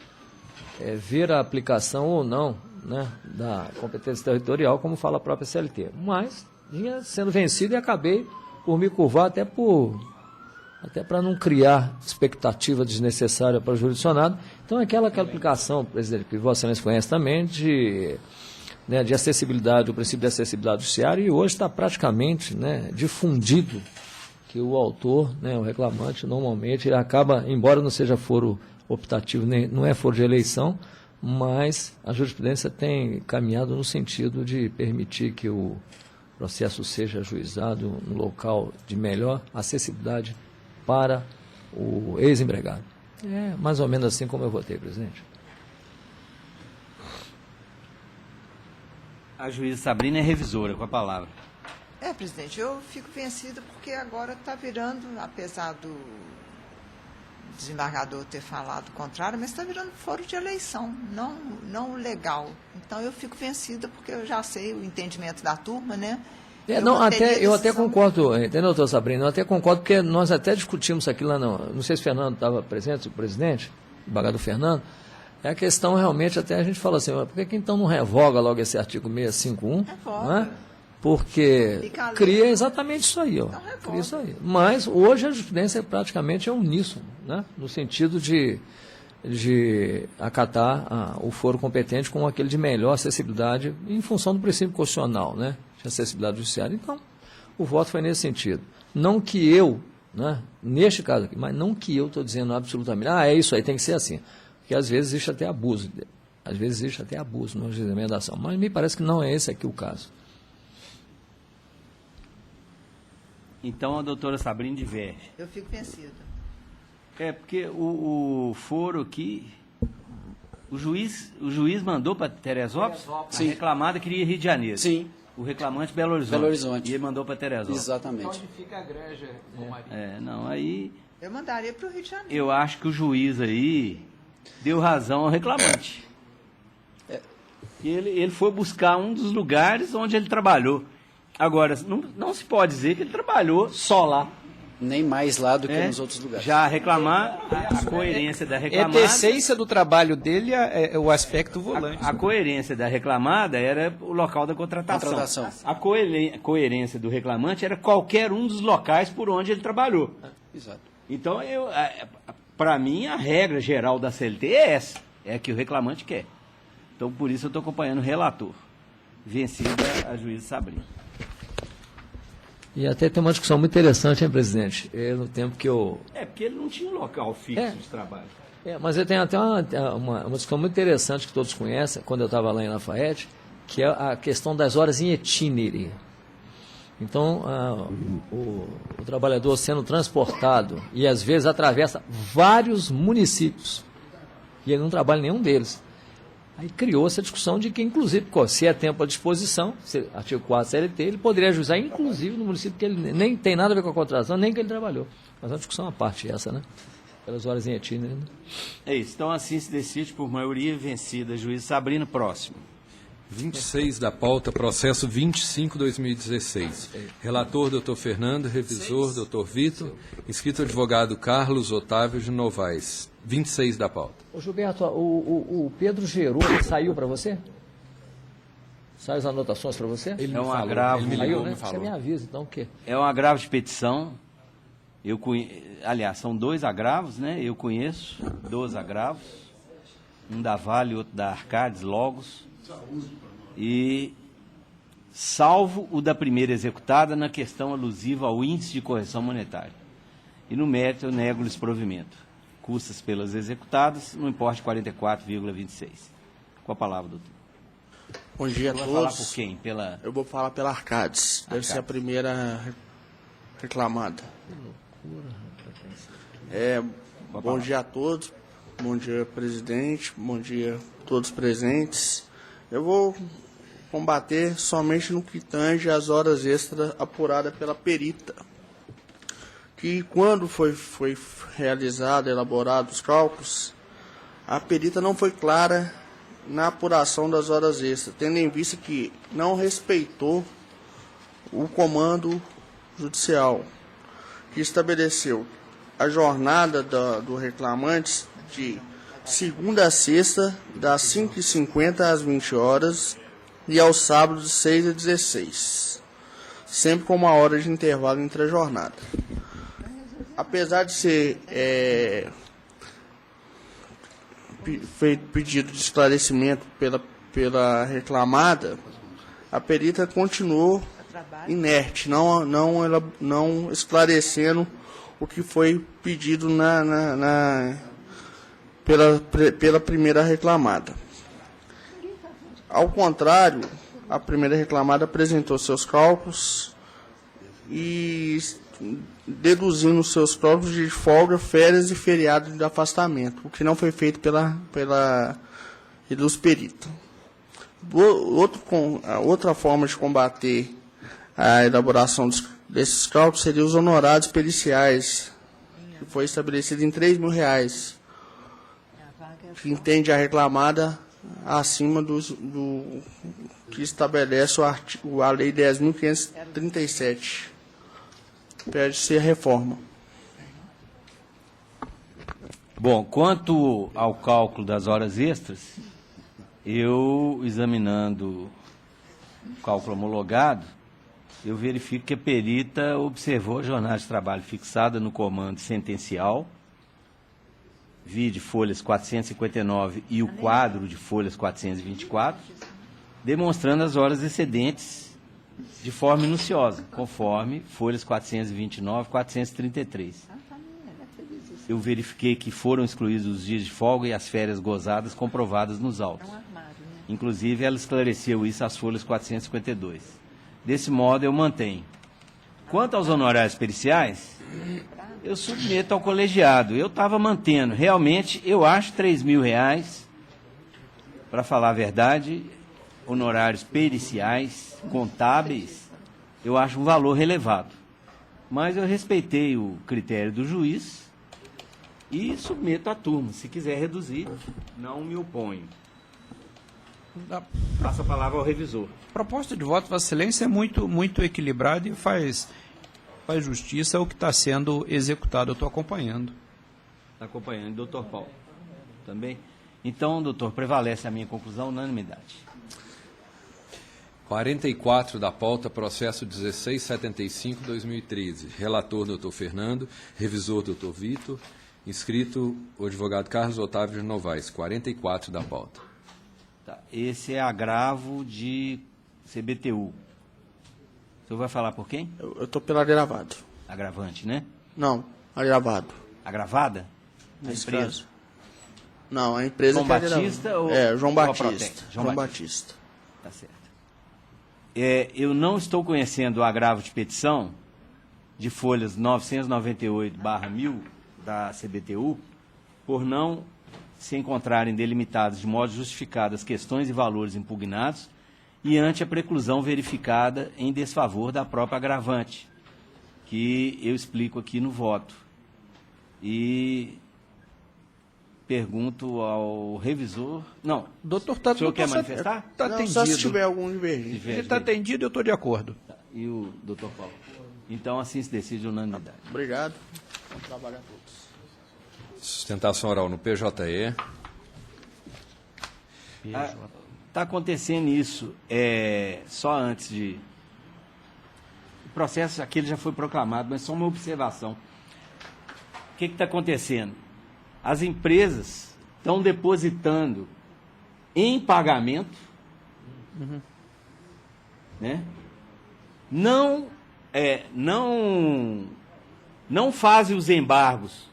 ver a aplicação ou não, né, da competência territorial, como fala a própria CLT. Mas vinha sendo vencido e acabei por me curvar até para não criar expectativa desnecessária para o jurisdicionado. Então, aquela aplicação, presidente, que Vossa Excelência conhece também, de acessibilidade, o princípio de acessibilidade judiciária, e hoje está praticamente difundido que o autor, o reclamante, normalmente, ele acaba, embora não seja foro optativo, não é foro de eleição, mas a jurisprudência tem caminhado no sentido de permitir que o processo seja ajuizado no local de melhor acessibilidade para o ex-empregado. É mais ou menos assim como eu votei, presidente. A juíza Sabrina é revisora, com a palavra. Presidente, eu fico vencida porque agora está virando, apesar do desembargador ter falado o contrário, mas está virando foro de eleição, não legal. Então eu fico vencida porque eu já sei o entendimento da turma, né? Eu até concordo, entendeu, doutor Sabrina? Eu até concordo, porque nós até discutimos isso aqui lá, não sei se o Fernando estava presente, o presidente, o desembargador Fernando, é a questão realmente, até a gente fala assim, por que então não revoga logo esse artigo 651? Revoga. Porque cria exatamente isso aí, ó. Cria isso aí. Mas hoje a jurisprudência praticamente é uníssono, no sentido de acatar o foro competente com aquele de melhor acessibilidade em função do princípio constitucional, de acessibilidade judiciária. Então, o voto foi nesse sentido. Não que eu, neste caso aqui, mas não que eu estou dizendo absolutamente, é isso aí, tem que ser assim. Porque às vezes existe até abuso. Às vezes existe até abuso no juizamento da ação. Mas me parece que não é esse aqui o caso. Então a doutora Sabrina diverge. Eu fico vencida. Porque o foro aqui, o juiz mandou para Teresópolis, a reclamada queria Rio de Janeiro. Sim. O reclamante Belo Horizonte. E ele mandou para Teresópolis. Exatamente. Onde fica a Greja, aí... Eu mandaria para o Rio de Janeiro. Eu acho que o juiz aí deu razão ao reclamante. Ele foi buscar um dos lugares onde ele trabalhou. Agora, não se pode dizer que ele trabalhou só lá. Nem mais lá do que nos outros lugares. Já reclamar, a coerência da reclamada... A essência do trabalho dele é o aspecto volante. A coerência da reclamada era o local da contratação. A coerência do reclamante era qualquer um dos locais por onde ele trabalhou. Exato. Então, para mim, a regra geral da CLT é essa. É a que o reclamante quer. Então, por isso eu estou acompanhando o relator. Vencida a juíza Sabrina. E até tem uma discussão muito interessante, hein, presidente? No tempo que eu... porque ele não tinha um local fixo de trabalho. Mas eu tenho até uma discussão muito interessante que todos conhecem, quando eu estava lá em Lafayette, que é a questão das horas em itinere. Então, o trabalhador sendo transportado e às vezes atravessa vários municípios e ele não trabalha em nenhum deles. Aí criou essa discussão de que, inclusive, se é tempo à disposição, artigo 4 CLT, ele poderia ajuizar, inclusive, no município que ele nem tem nada a ver com a contratação, nem que ele trabalhou. Mas é uma discussão à parte essa, Pelas horas em itinere. É isso. Então, assim se decide por maioria vencida. Juiz Sabrina, próximo. 26 da pauta, processo 25/2016. Relator, doutor Fernando. Revisor, doutor Vitor. Inscrito advogado Carlos Otávio de Novaes. 26 da pauta. Ô Gilberto, o Pedro gerou, ele saiu para você? Saiu as anotações para você? Ele um agravo. Ele me ligou, né? Você me avisa, então, o quê? É um agravo de petição. Aliás, são 2 agravos, Eu conheço 2 agravos. Um da Vale e outro da Arcades, Logos. E salvo o da primeira executada na questão alusiva ao índice de correção monetária. E no mérito eu nego o desprovimento. Custas pelas executadas, no importe de 44,26. Com a palavra, doutor. Bom dia a todos. Vai falar por quem? Eu vou falar pela Arcades. Deve ser a primeira reclamada. Que loucura. Bom dia a todos. Bom dia, presidente. Bom dia a todos presentes. Eu vou combater somente no que tange as horas extras apuradas pela perita. Que quando foi realizado, elaborado os cálculos, a perita não foi clara na apuração das horas extras, tendo em vista que não respeitou o comando judicial, que estabeleceu a jornada do reclamante de segunda a sexta, das 5h50 às 20 horas, e aos sábados, de 6 a 16. sempre com 1 hora de intervalo entre a jornada. Apesar de ser feito pedido de esclarecimento pela reclamada, a perita continuou inerte, não esclarecendo o que foi pedido pela primeira reclamada. Ao contrário, a primeira reclamada apresentou seus cálculos e deduzindo seus cálculos de folga, férias e feriado de afastamento, o que não foi feito pelos peritos. A outra forma de combater a elaboração desses cálculos seria os honorários periciais, que foi estabelecido em R$3.000, que entende a reclamada acima do que estabelece a Lei 10.537. Pede-se a reforma. Bom, quanto ao cálculo das horas extras, eu, examinando o cálculo homologado, eu verifico que a perita observou a jornada de trabalho fixada no comando sentencial, vide folhas 459 e o quadro de folhas 424, demonstrando as horas excedentes de forma minuciosa, conforme folhas 429 e 433. Eu verifiquei que foram excluídos os dias de folga e as férias gozadas comprovadas nos autos. Inclusive, ela esclareceu isso às folhas 452. Desse modo, eu mantenho. Quanto aos honorários periciais, eu submeto ao colegiado. Eu estava mantendo. Realmente, eu acho R$3.000, para falar a verdade, honorários periciais, contábeis, eu acho um valor relevado. Mas eu respeitei o critério do juiz e submeto à turma. Se quiser reduzir, não me oponho. Passo a palavra ao revisor. A proposta de voto, Vossa Excelência, é muito equilibrada e faz justiça ao que está sendo executado. Eu estou acompanhando. Está acompanhando, doutor Paulo. Também? Então, doutor, prevalece a minha conclusão, unanimidade. 44 da pauta, processo 1675-2013. Relator, doutor Fernando. Revisor, doutor Vitor. Inscrito, o advogado Carlos Otávio de Novaes. 44 da pauta. Tá. Esse é agravo de CBTU. O senhor vai falar por quem? Eu estou pelo agravado. Agravante, né? Não, agravado. Agravada? A Nesse empresa? caso. Não, a empresa João que é Batista agravada. ou João ou a Batista. Protec? João Batista. Tá certo. Eu não estou conhecendo o agravo de petição de folhas 998/1000 da CBTU por não se encontrarem delimitadas de modo justificado as questões e valores impugnados e ante a preclusão verificada em desfavor da própria agravante, que eu explico aqui no voto. E pergunto ao revisor... Não, doutor, o senhor quer manifestar? Está Não, atendido. só se tiver algum divergente. Ele está atendido e eu estou de acordo. E o doutor Paulo? Então, assim se decide unanimidade. Obrigado. Bom trabalho a todos. Sustentação oral no PJE. Está acontecendo isso só antes de... O processo aquele já foi proclamado, mas só uma observação. O que está acontecendo? As empresas estão depositando em pagamento, né? Não fazem os embargos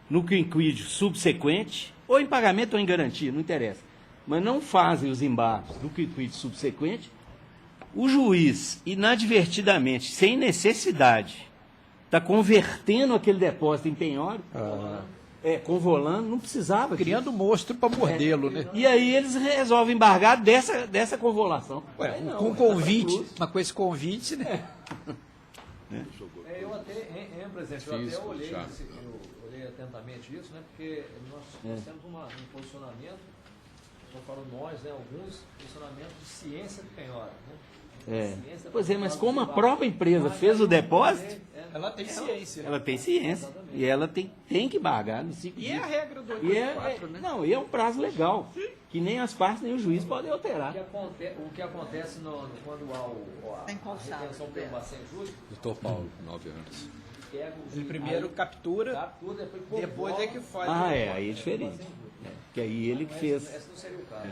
no quinquídio subsequente, ou em pagamento ou em garantia, não interessa, mas não fazem os embargos no quinquídio subsequente, o juiz, inadvertidamente, sem necessidade, está convertendo aquele depósito em penhório, convolando, não precisava. Criando monstro para mordê-lo, né? E aí eles resolvem embargar dessa convolação. Com convite, mas com esse convite, né? Eu até, presidente, eu até olhei atentamente isso, né? Porque nós temos um posicionamento, estou falando nós, né? Alguns posicionamentos de ciência de penhora, né? Pois é, mas como a própria empresa fez o depósito, Ela tem ciência. ela tem ciência. E ela tem que pagar nos 5 dias. E é a regra do E 84, né? Não, e é um prazo legal, que nem as partes nem o juiz podem alterar. O que acontece quando há a retenção pelo bacen justo? Doutor Paulo, 9 anos. Ele primeiro captura, depois é que faz. Aí é diferente. Que aí ele que fez. Esse não seria o caso.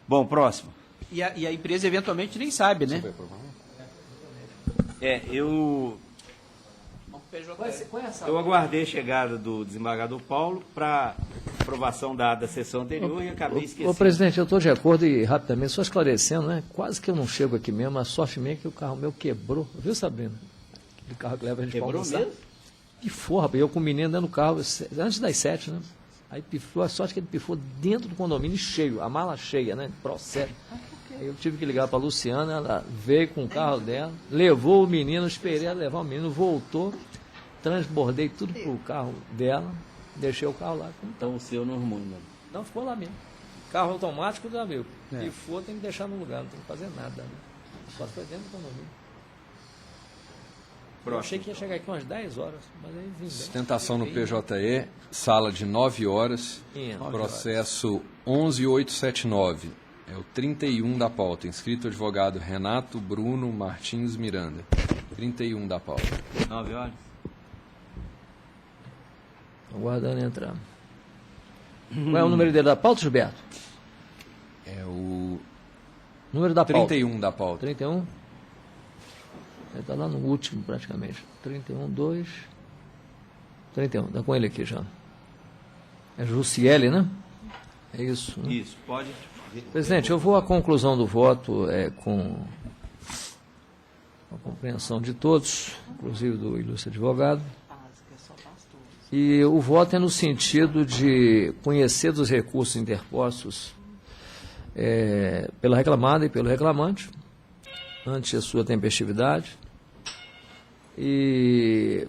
Bom, próximo. E a empresa eventualmente nem sabe, né? Eu aguardei a chegada do desembargador Paulo para aprovação da sessão anterior e acabei esquecendo. Ô, presidente, eu estou de acordo e rapidamente, só esclarecendo, né? Quase que eu não chego aqui mesmo, a sorte minha é que o carro meu quebrou, viu, Sabrina? Aquele carro que leva a gente para almoçar. Quebrou mesmo? Pifou, rapaz, eu com o menino dentro do carro, antes das 7, né? Aí pifou, a sorte que ele pifou dentro do condomínio cheio, a mala cheia, né? Processo. Aí eu tive que ligar para a Luciana, ela veio com o carro dela, levou o menino, esperei ela levar o menino, voltou, transbordei tudo pro carro dela, deixei o carro lá. Então o seu não arrumou, não? Não, ficou lá mesmo. Carro automático já veio. Pifou, tem que deixar no lugar, não tem que fazer nada. Né? Só foi dentro do condomínio. Eu achei que ia chegar aqui umas 10 horas, mas aí vim. Sustentação no PJE, sala de 9 horas, processo 11879. É o 31 da pauta. Inscrito advogado Renato Bruno Martins Miranda. 31 da pauta. 9 horas? Aguardando entrar. Qual é o número dele da pauta, Gilberto? É o número da pauta. 31 da pauta. 31? Ele está lá no último, praticamente. 31, 2... 31, está com ele aqui já. É Jussiele, né? É isso. Né? Isso, pode... Presidente, eu vou à conclusão do voto com a compreensão de todos, inclusive do ilustre advogado. E o voto é no sentido de conhecer dos recursos interpostos pela reclamada e pelo reclamante, ante a sua tempestividade, e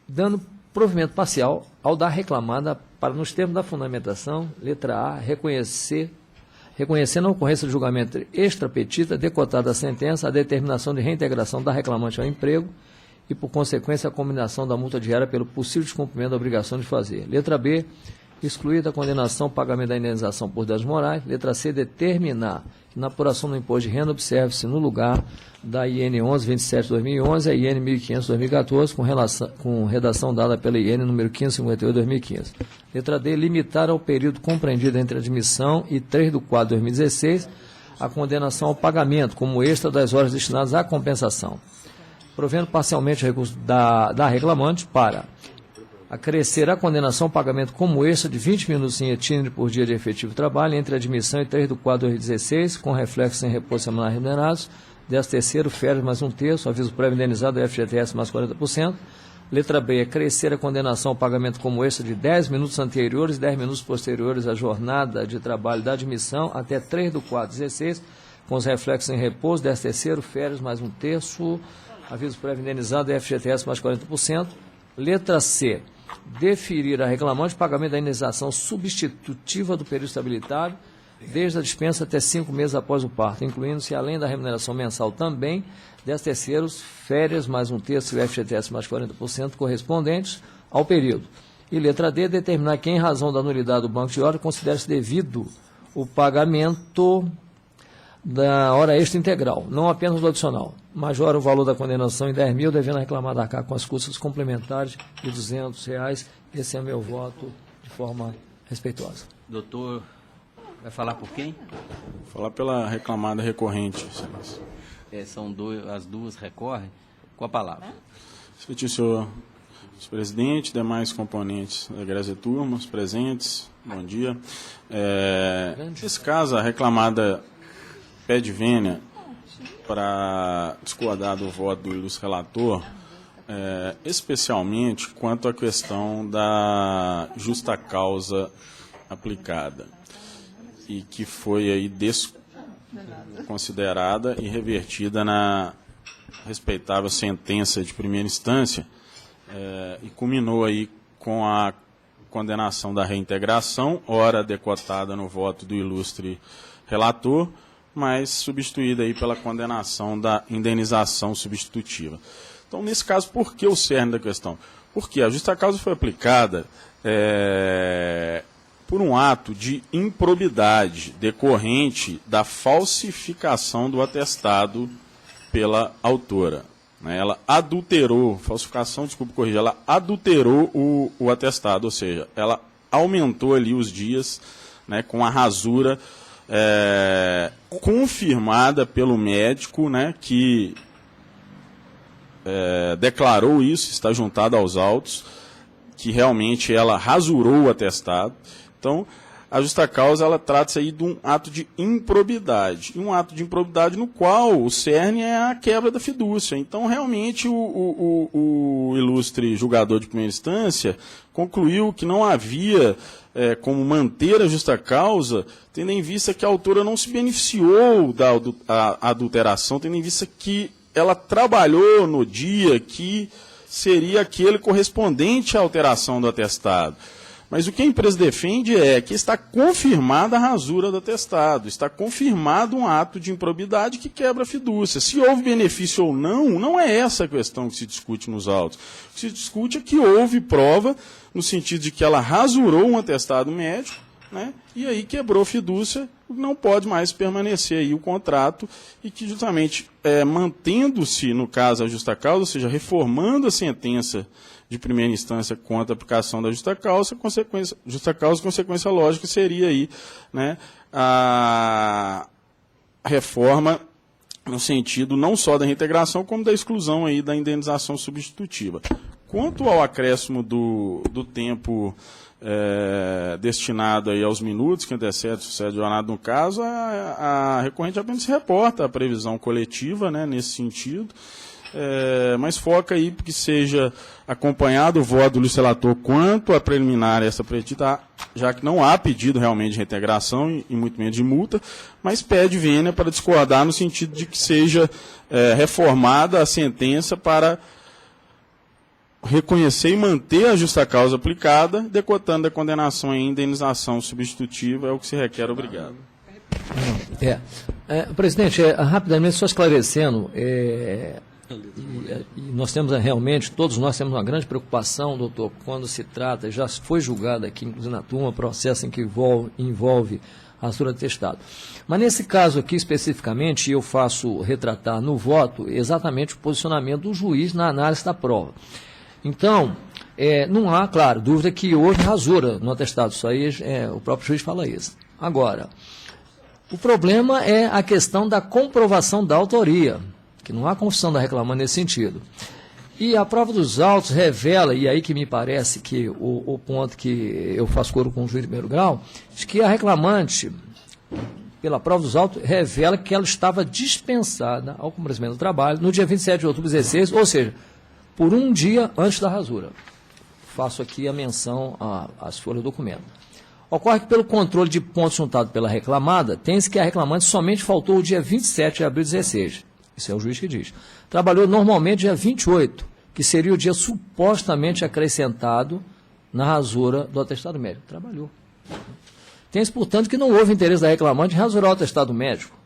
dando provimento parcial ao da reclamada para, nos termos da fundamentação, letra A, reconhecendo a ocorrência de julgamento extrapetita, decotada a sentença, a determinação de reintegração da reclamante ao emprego e, por consequência, a combinação da multa diária pelo possível descumprimento da obrigação de fazer. Letra B, excluída a condenação ao pagamento da indenização por danos morais. Letra C, determinar que na apuração do imposto de renda observe-se no lugar da IN 1127/2011 a IN 1500/2014, com redação dada pela IN número 1558/2015. Letra D, limitar ao período compreendido entre a admissão e 3/4/2016 a condenação ao pagamento como extra das horas destinadas à compensação, provendo parcialmente o recurso da reclamante para acrescer a condenação ao pagamento como extra de 20 minutos em itinerário por dia de efetivo trabalho entre a admissão e 3/4/2016, com reflexo em repouso semanal remunerados, 13º, férias mais 1/3, aviso prévio indenizado do FGTS mais 40%. Letra B, acrescer a condenação ao pagamento como extra de 10 minutos anteriores e 10 minutos posteriores à jornada de trabalho da admissão até 3/4/16, com os reflexos em repouso, 13º, férias mais 1/3, aviso prévio indenizado do FGTS mais 40%. Letra C, deferir a reclamante o pagamento da indenização substitutiva do período estabilitário, desde a dispensa até 5 meses após o parto, incluindo-se, além da remuneração mensal também, 13º, férias mais 1/3 e o FGTS mais 40% correspondentes ao período. E letra D, determinar que, em razão da nulidade do banco de hora, considere-se devido o pagamento da hora extra integral, não apenas do adicional. Majora o valor da condenação em 10 mil, devendo a reclamada arcar com as custas complementares de R$200. Esse é meu voto de forma respeitosa. Doutor, vai falar por quem? Vou falar pela reclamada recorrente, excelência. São as duas recorrem. Com a palavra. Senhor presidente, demais componentes da egressa turma, os presentes, bom dia. Nesse caso, a reclamada pede vênia para discordar do voto do ilustre relator, especialmente quanto à questão da justa causa aplicada, e que foi aí desconsiderada e revertida na respeitável sentença de primeira instância, e culminou aí com a condenação da reintegração, ora decotada no voto do ilustre relator, mas substituída aí pela condenação da indenização substitutiva. Então, nesse caso, por que o cerne da questão? Porque a justa causa foi aplicada por um ato de improbidade decorrente da falsificação do atestado pela autora. Ela adulterou, ela adulterou o atestado, ou seja, ela aumentou ali os dias, né, com a rasura confirmada pelo médico, né, que declarou isso, está juntado aos autos, que realmente ela rasurou o atestado. Então, a justa causa, ela trata-se aí de um ato de improbidade. E um ato de improbidade no qual o cerne é a quebra da fidúcia. Então, realmente, o ilustre julgador de primeira instância concluiu que não havia como manter a justa causa, tendo em vista que a autora não se beneficiou da adulteração, tendo em vista que ela trabalhou no dia que seria aquele correspondente à alteração do atestado. Mas o que a empresa defende é que está confirmada a rasura do atestado, está confirmado um ato de improbidade que quebra a fidúcia. Se houve benefício ou não, não é essa a questão que se discute nos autos. O que se discute é que houve prova, no sentido de que ela rasurou um atestado médico, né, e aí quebrou a fidúcia, não pode mais permanecer aí o contrato, e que justamente mantendo-se, no caso, a justa causa, ou seja, reformando a sentença de primeira instância contra a aplicação da justa causa, consequência lógica seria aí, né, a reforma no sentido não só da reintegração, como da exclusão aí da indenização substitutiva. Quanto ao acréscimo do tempo destinado aí aos minutos, que antecede o sucesso de jornada no caso, a recorrente apenas se reporta a previsão coletiva, né, nesse sentido, mas foca aí que seja acompanhado o voto do legislator quanto a preliminar essa predita, já que não há pedido realmente de reintegração e muito menos de multa, mas pede vênia para discordar no sentido de que seja reformada a sentença para reconhecer e manter a justa causa aplicada, decotando a condenação em indenização substitutiva, é o que se requer. Obrigado. Presidente, rapidamente, só esclarecendo, e nós temos realmente, todos nós temos uma grande preocupação, doutor, quando se trata, já foi julgado aqui, inclusive na turma, processo em que envolve rasura de atestado. Mas nesse caso aqui, especificamente, eu faço retratar no voto exatamente o posicionamento do juiz na análise da prova. Então, não há, claro, dúvida que houve rasura no atestado, isso aí o próprio juiz fala isso. Agora, o problema é a questão da comprovação da autoria, que não há confissão da reclamante nesse sentido. E a prova dos autos revela, e aí que me parece que o ponto que eu faço coro com o juiz de primeiro grau, de que a reclamante, pela prova dos autos, revela que ela estava dispensada ao cumprimento do trabalho no dia 27 de outubro de 2016, ou seja, por um dia antes da rasura. Faço aqui a menção às folhas do documento. Ocorre que, pelo controle de pontos juntado pela reclamada, tem-se que a reclamante somente faltou o dia 27 de abril de 2016. Isso é o juiz que diz. Trabalhou normalmente dia 28, que seria o dia supostamente acrescentado na rasura do atestado médico. Trabalhou. Tem-se, portanto, que não houve interesse da reclamante em rasurar o atestado médico.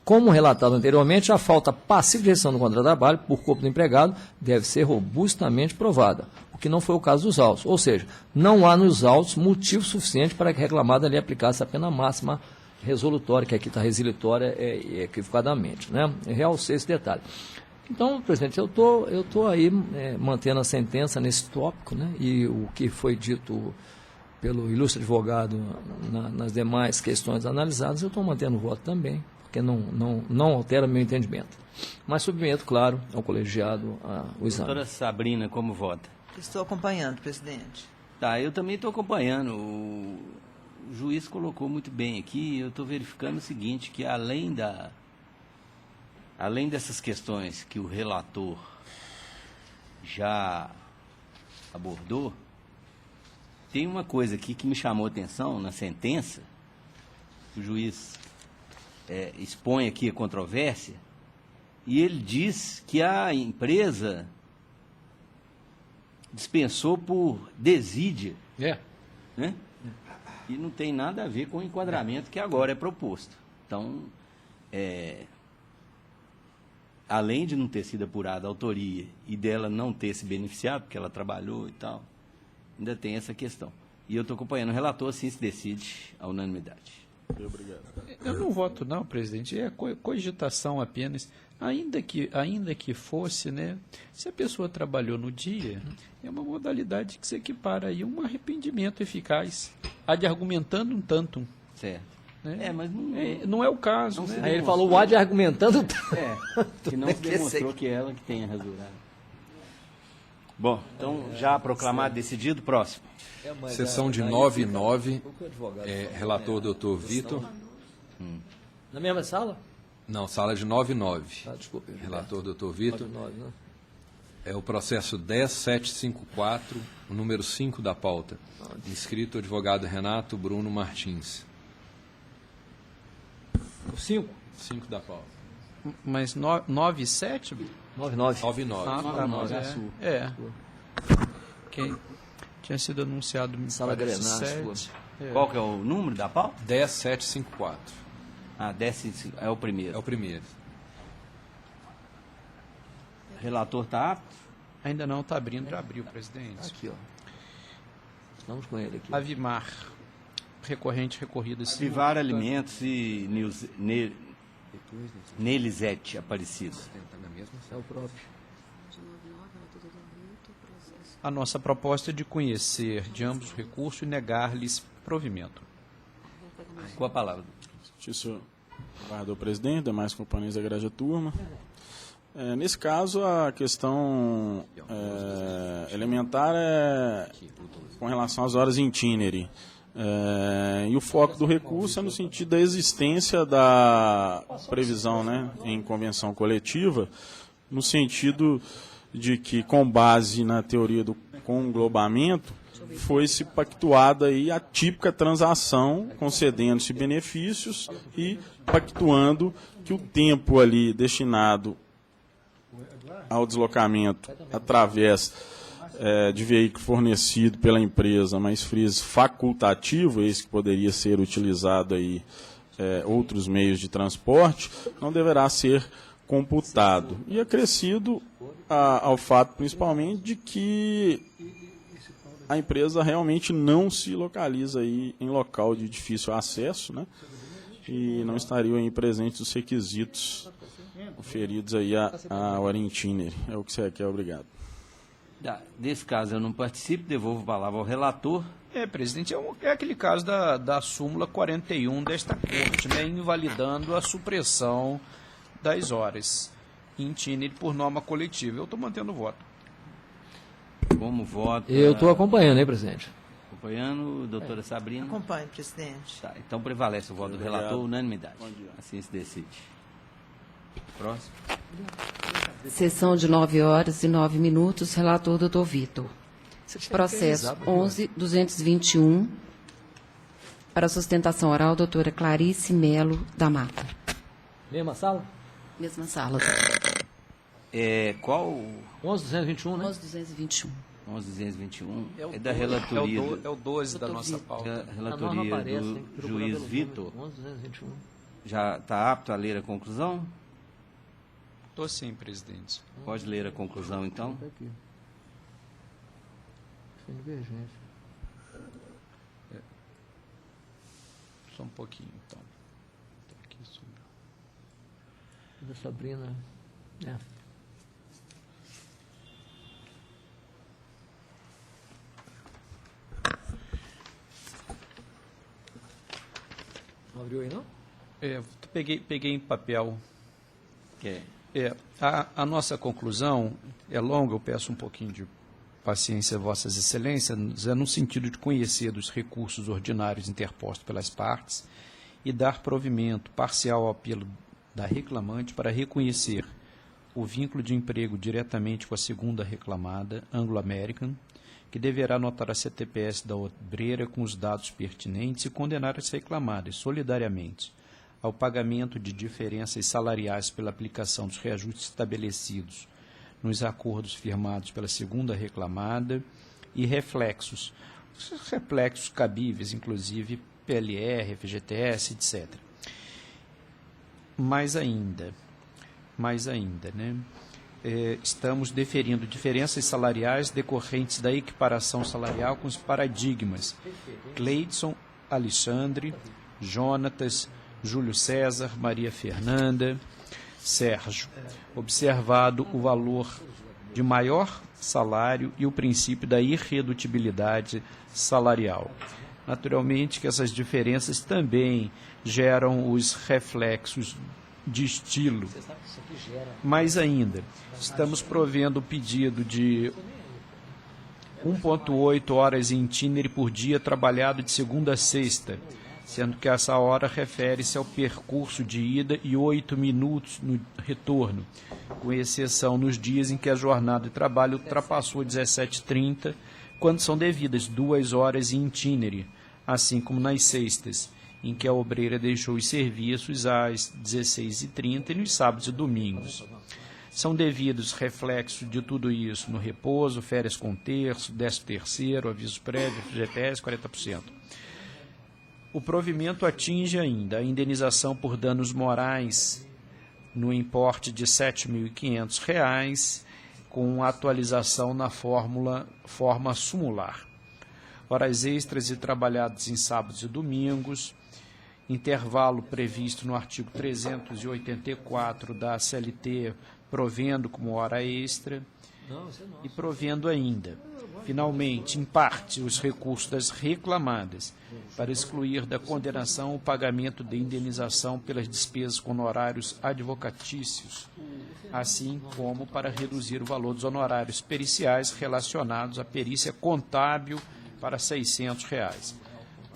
Como relatado anteriormente, a falta passiva de gestão do contrato de trabalho por corpo do empregado deve ser robustamente provada, o que não foi o caso dos autos. Ou seja, não há nos autos motivo suficiente para que a reclamada ali aplicasse a pena máxima resolutória, que aqui está resilitória equivocadamente, né? Realcei esse detalhe. Então, presidente, eu tô aí mantendo a sentença nesse tópico, né? E o que foi dito pelo ilustre advogado nas demais questões analisadas, eu estou mantendo o voto também, porque não altera meu entendimento. Mas submeto, claro, ao colegiado o exame. Doutora Sabrina, como vota? Estou acompanhando, presidente. Tá, eu também estou acompanhando. O juiz colocou muito bem aqui, eu estou verificando o seguinte, que além dessas questões que o relator já abordou, tem uma coisa aqui que me chamou a atenção na sentença, o juiz expõe aqui a controvérsia, e ele diz que a empresa dispensou por desídia. Né? E não tem nada a ver com o enquadramento que agora é proposto. Então, além de não ter sido apurada a autoria e dela não ter se beneficiado, porque ela trabalhou e tal, ainda tem essa questão. E eu estou acompanhando o relator, assim se decide a unanimidade. Obrigado. Eu não voto não, presidente, é cogitação apenas, ainda que fosse, né, se a pessoa trabalhou no dia, é uma modalidade que se equipara aí a um arrependimento eficaz, ad argumentando um tantum. Certo. Né? Mas não é o caso. Não né? Aí ele falou o ad argumentando. Que não se demonstrou que ela que tenha rasurado. Bom, então já proclamado, decidido, próximo. Sessão de 9 e 9, relator doutor Vitor. Na mesma sala? Não, sala de 9 e 9. Desculpe. Relator doutor Vitor. 9, né? É o processo 10754, o número 5 da pauta. Inscrito o advogado Renato Bruno Martins. O 5? 5 da pauta. Mas 9 e 7? 9 e 9. 9 e 9. Ah, tá, 9, Quem tinha sido anunciado em Sala Grenário. Qual que é o número da pauta? 10754. Ah, 10, é o primeiro. É o primeiro. Relator está apto? Ainda não, está abrindo, já abriu, presidente. Aqui, ó. Estamos com ele aqui. Avimar, recorrente, recorrida. Avivar Alimentos e Nelisete Aparecido. É o próprio. A nossa proposta é de conhecer de ambos os recursos e negar-lhes provimento. Com a palavra. Justiça, guarda presidente, demais companheiros da grande turma. Nesse caso, a questão elementar é com relação às horas itinere. E o foco do recurso é no sentido da existência da previsão, né, em convenção coletiva, no sentido de que, com base na teoria do conglobamento, foi-se pactuada aí a típica transação, concedendo-se benefícios e pactuando que o tempo ali destinado ao deslocamento através de veículo fornecido pela empresa, mas friso facultativo, esse que poderia ser utilizado aí outros meios de transporte, não deverá ser computado. E acrescido ao fato, principalmente, de que a empresa realmente não se localiza aí em local de difícil acesso, né? E não estariam aí presentes os requisitos oferidos aí a hora itinere. É o que você quer, obrigado. Nesse caso eu não participo, devolvo a palavra ao relator. Presidente, é aquele caso da súmula 41 desta Corte, né, invalidando a supressão das horas itinere por norma coletiva. Eu estou mantendo o voto. Como voto? Eu estou acompanhando, hein, presidente? Acompanhando, doutora Sabrina? Acompanho, presidente. Tá, então prevalece o voto do relator, unanimidade. Assim se decide. Próximo. Sessão de 9 horas e 9 minutos, relator doutor Vitor. Processo 11.221, para sustentação oral, doutora Clarice Melo da Mata. Mesma sala? Mesma sala. Qual? 11.221, né? 11.221. 11.221 é da relatoria. É o 12 da nossa pauta. É a relatoria do juiz Vitor. 11.221. Já está apto a ler a conclusão? Estou sim, presidente. Pode ler a conclusão, então? Aqui. Sem divergência. Só um pouquinho, então. Tá aqui sobre. Da Sabrina. Não abriu aí, não? Peguei em papel. Que a nossa conclusão é longa, eu peço um pouquinho de paciência a Vossas Excelências, é no sentido de conhecer dos recursos ordinários interpostos pelas partes e dar provimento parcial ao apelo da reclamante para reconhecer o vínculo de emprego diretamente com a segunda reclamada, Anglo-American, que deverá anotar a CTPS da obreira com os dados pertinentes e condenar as reclamadas solidariamente ao pagamento de diferenças salariais pela aplicação dos reajustes estabelecidos nos acordos firmados pela segunda reclamada e reflexos cabíveis, inclusive PLR, FGTS, etc. mais ainda, né? Estamos deferindo diferenças salariais decorrentes da equiparação salarial com os paradigmas Cleidson, Alexandre, Jonatas, Júlio César, Maria Fernanda, Sérgio, observado o valor de maior salário e o princípio da irredutibilidade salarial. Naturalmente que essas diferenças também geram os reflexos de estilo. Mais ainda, estamos provendo o pedido de 1,8 horas em itinerário por dia trabalhado de segunda a sexta, sendo que essa hora refere-se ao percurso de ida e 8 minutos no retorno, com exceção nos dias em que a jornada de trabalho ultrapassou 17h30, quando são devidas 2 horas em itinerário, assim como nas sextas, em que a obreira deixou os serviços às 16h30 e nos sábados e domingos. São devidos reflexos de tudo isso no repouso, férias com terço, 13º, aviso prévio, FGTS, 40%. O provimento atinge ainda a indenização por danos morais no importe de R$ 7.500, com atualização na forma sumular. Horas extras e trabalhadas em sábados e domingos, intervalo previsto no artigo 384 da CLT, provendo como hora extra, e provendo ainda, finalmente, em parte, os recursos das reclamadas, para excluir da condenação o pagamento de indenização pelas despesas com honorários advocatícios, assim como para reduzir o valor dos honorários periciais relacionados à perícia contábil para R$ 600.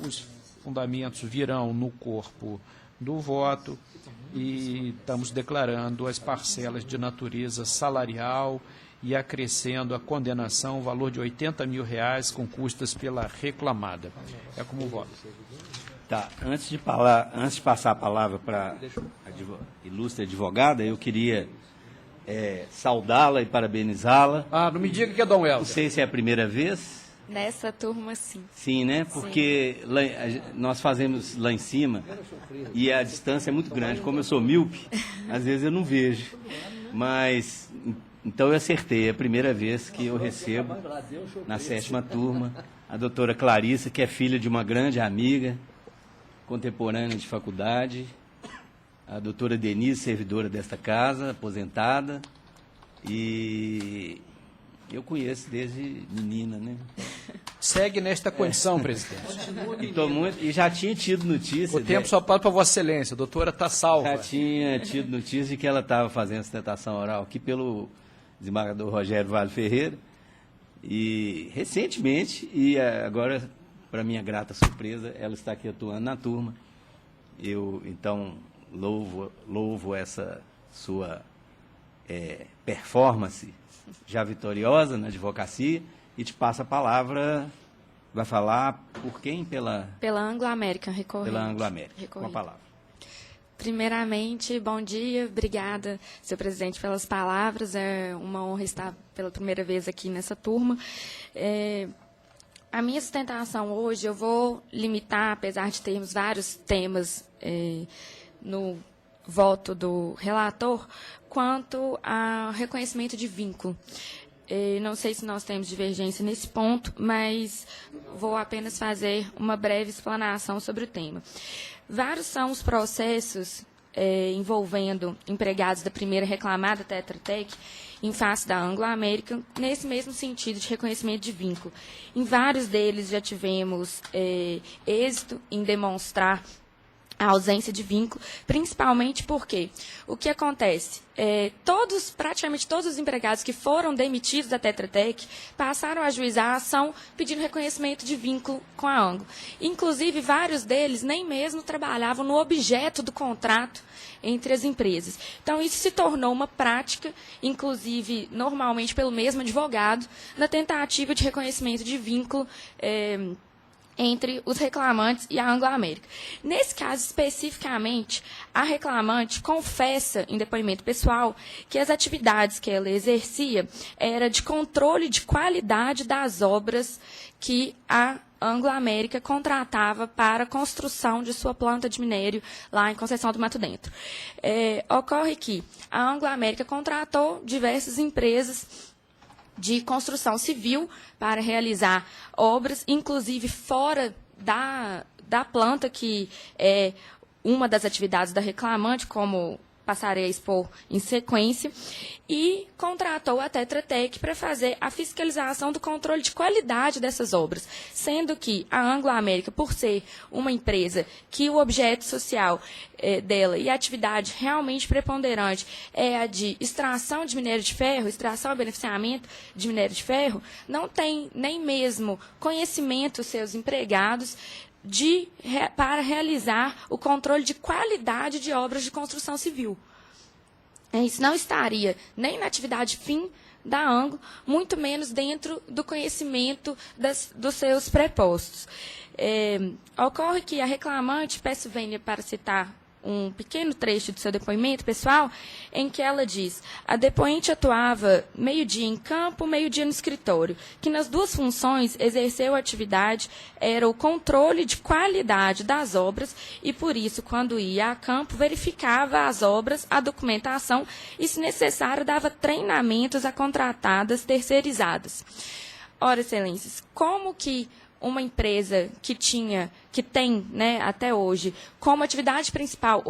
Os fundamentos virão no corpo do voto e estamos declarando as parcelas de natureza salarial e acrescendo a condenação o valor de R$ 80 mil com custas pela reclamada. É como voto. Tá, antes de passar a palavra para a ilustre advogada, eu queria saudá-la e parabenizá-la. Ah, não me diga que é Dom Helder. Não sei se é a primeira vez. Nessa turma, sim. Sim, né? Porque nós fazemos lá em cima e a distância é muito grande. Como eu sou míope, às vezes eu não vejo. Mas, então eu acertei. É a primeira vez que eu recebo, na 7ª turma, a doutora Clarissa, que é filha de uma grande amiga, contemporânea de faculdade, a doutora Denise, servidora desta casa, aposentada, e eu conheço desde menina, né? Segue nesta condição, presidente. E já tinha tido notícia. O tempo só passa para Vossa Excelência, a doutora está salva. Já tinha tido notícia de que ela estava fazendo sustentação oral aqui pelo desembargador Rogério Vale Ferreira, e recentemente, e agora, para minha grata surpresa, ela está aqui atuando na turma. Eu, então, louvo essa sua performance já vitoriosa na advocacia e te passo a palavra. Vai falar por quem? Pela Anglo-American recorrente. Pela Anglo-American, com a palavra. Primeiramente, bom dia, obrigada, senhor presidente, pelas palavras. É uma honra estar pela primeira vez aqui nessa turma. A minha sustentação hoje, eu vou limitar, apesar de termos vários temas no voto do relator, quanto ao reconhecimento de vínculo. Não sei se nós temos divergência nesse ponto, mas vou apenas fazer uma breve explanação sobre o tema. Vários são os processos envolvendo empregados da primeira reclamada Tetra Tech em face da Anglo-American, nesse mesmo sentido de reconhecimento de vínculo. Em vários deles já tivemos êxito em demonstrar a ausência de vínculo, principalmente porque o que acontece? Praticamente todos os empregados que foram demitidos da Tetra Tech passaram a ajuizar a ação pedindo reconhecimento de vínculo com a Anglo. Inclusive, vários deles nem mesmo trabalhavam no objeto do contrato entre as empresas. Então, isso se tornou uma prática, inclusive, normalmente pelo mesmo advogado, na tentativa de reconhecimento de vínculo entre os reclamantes e a Anglo-American. Nesse caso, especificamente, a reclamante confessa, em depoimento pessoal, que as atividades que ela exercia era de controle de qualidade das obras que a Anglo-América contratava para a construção de sua planta de minério lá em Conceição do Mato Dentro. Ocorre que a Anglo-América contratou diversas empresas de construção civil para realizar obras, inclusive fora da planta, que é uma das atividades da reclamante, como passarei a expor em sequência, e contratou a Tetra Tech para fazer a fiscalização do controle de qualidade dessas obras, sendo que a Anglo-América, por ser uma empresa que o objeto social dela e a atividade realmente preponderante é a de extração de minério de ferro, extração e beneficiamento de minério de ferro, não tem nem mesmo conhecimento seus empregados para realizar o controle de qualidade de obras de construção civil. Isso não estaria nem na atividade fim da Anglo, muito menos dentro do conhecimento dos seus prepostos. Ocorre que a reclamante, peço vênia para citar um pequeno trecho do seu depoimento pessoal, em que ela diz: a depoente atuava meio-dia em campo, meio-dia no escritório, que nas duas funções exerceu a atividade, era o controle de qualidade das obras e, por isso, quando ia a campo, verificava as obras, a documentação e, se necessário, dava treinamentos a contratadas terceirizadas. Ora, excelências, como que uma empresa que tem, né, até hoje, como atividade principal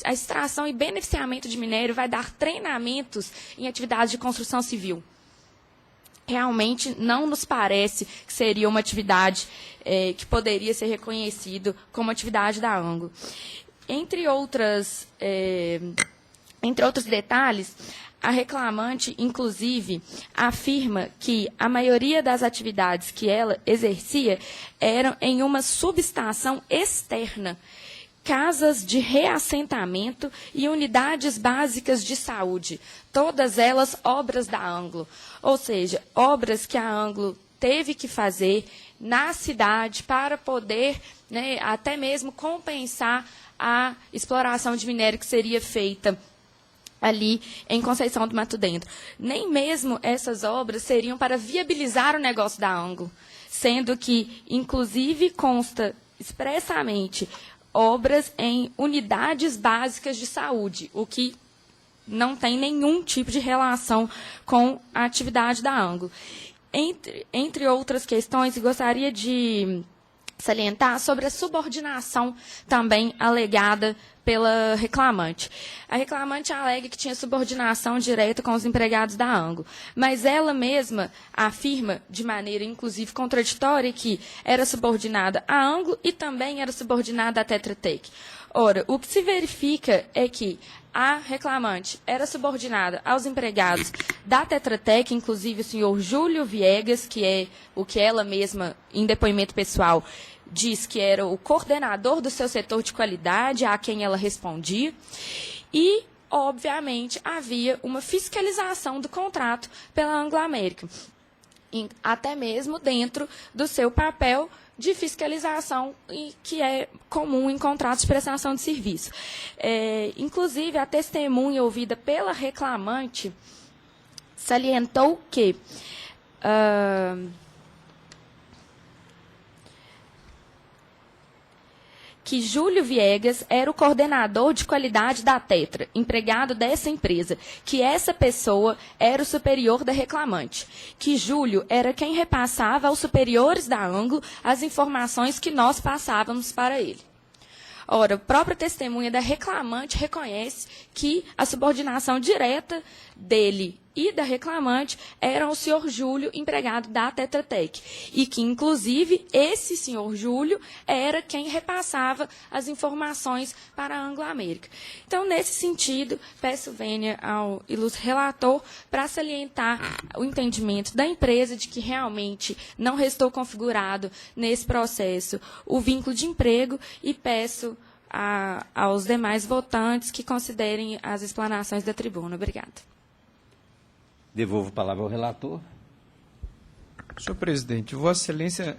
a extração e beneficiamento de minério, vai dar treinamentos em atividades de construção civil? Realmente não nos parece que seria uma atividade que poderia ser reconhecido como atividade da Anglo. Entre outros detalhes, a reclamante, inclusive, afirma que a maioria das atividades que ela exercia eram em uma subestação externa, casas de reassentamento e unidades básicas de saúde, todas elas obras da Anglo, ou seja, obras que a Anglo teve que fazer na cidade para poder, né, até mesmo compensar a exploração de minério que seria feita ali em Conceição do Mato Dentro. Nem mesmo essas obras seriam para viabilizar o negócio da Anglo, sendo que, inclusive, consta expressamente obras em unidades básicas de saúde, o que não tem nenhum tipo de relação com a atividade da Anglo. Entre outras questões, gostaria de salientar sobre a subordinação também alegada pela reclamante. A reclamante alega que tinha subordinação direta com os empregados da Anglo, mas ela mesma afirma, de maneira inclusive contraditória, que era subordinada à Anglo e também era subordinada à Tetra Tech. Ora, o que se verifica é que a reclamante era subordinada aos empregados da Tetra Tech, inclusive o senhor Júlio Viegas, que é o que ela mesma, em depoimento pessoal, diz que era o coordenador do seu setor de qualidade, a quem ela respondia, e, obviamente, havia uma fiscalização do contrato pela Anglo-América, até mesmo dentro do seu papel de fiscalização, que é comum em contratos de prestação de serviço. Inclusive, a testemunha ouvida pela reclamante salientou que Júlio Viegas era o coordenador de qualidade da Tetra, empregado dessa empresa, que essa pessoa era o superior da reclamante, que Júlio era quem repassava aos superiores da Anglo as informações que nós passávamos para ele. Ora, a própria testemunha da reclamante reconhece que a subordinação direta dele e da reclamante eram o senhor Júlio, empregado da Tetra Tech, e que, inclusive, esse senhor Júlio era quem repassava as informações para a Anglo-América. Então, nesse sentido, peço vênia ao ilustre relator para salientar o entendimento da empresa de que realmente não restou configurado nesse processo o vínculo de emprego e peço aos demais votantes que considerem as explanações da tribuna. Obrigada. Devolvo a palavra ao relator. Senhor presidente, Vossa Excelência,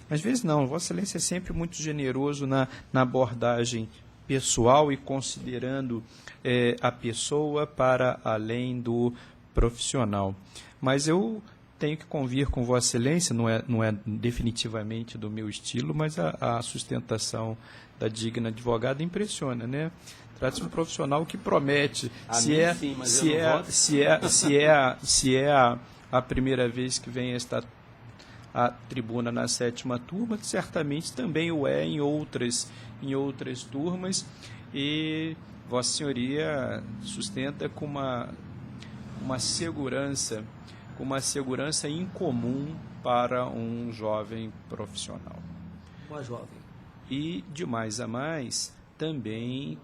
às vezes não, Vossa Excelência é sempre muito generoso na abordagem pessoal e considerando a pessoa para além do profissional. Mas eu tenho que convir com Vossa Excelência, não é definitivamente do meu estilo, mas a sustentação da digna advogada impressiona, né? Trata-se de um profissional que promete, se é a primeira vez que vem a tribuna na 7ª turma, certamente também o é em outras turmas, e Vossa Senhoria sustenta com uma segurança incomum para um jovem profissional. Uma jovem. E, de mais a mais, também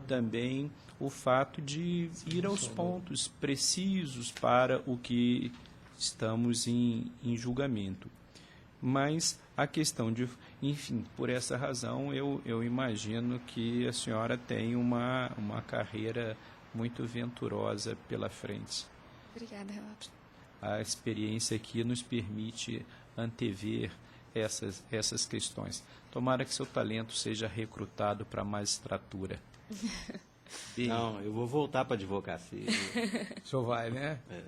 o fato de ir aos pontos precisos para o que estamos em julgamento. Mas a questão de... Enfim, por essa razão, eu imagino que a senhora tem uma carreira muito venturosa pela frente. Obrigada, relator. A experiência aqui nos permite antever essas questões. Tomara que seu talento seja recrutado para a magistratura. Não, eu vou voltar para a advocacia. O senhor vai, né? É.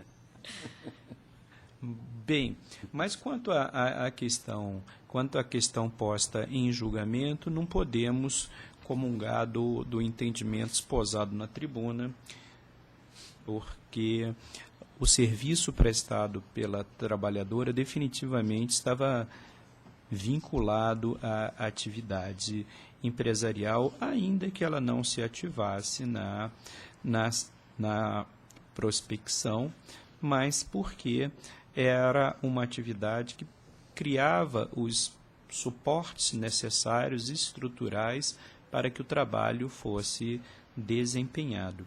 Bem, mas quanto à questão posta em julgamento, não podemos comungar do entendimento esposado na tribuna, porque o serviço prestado pela trabalhadora definitivamente estava vinculado à atividade empresarial, ainda que ela não se ativasse na prospecção, mas porque era uma atividade que criava os suportes necessários estruturais para que o trabalho fosse desempenhado.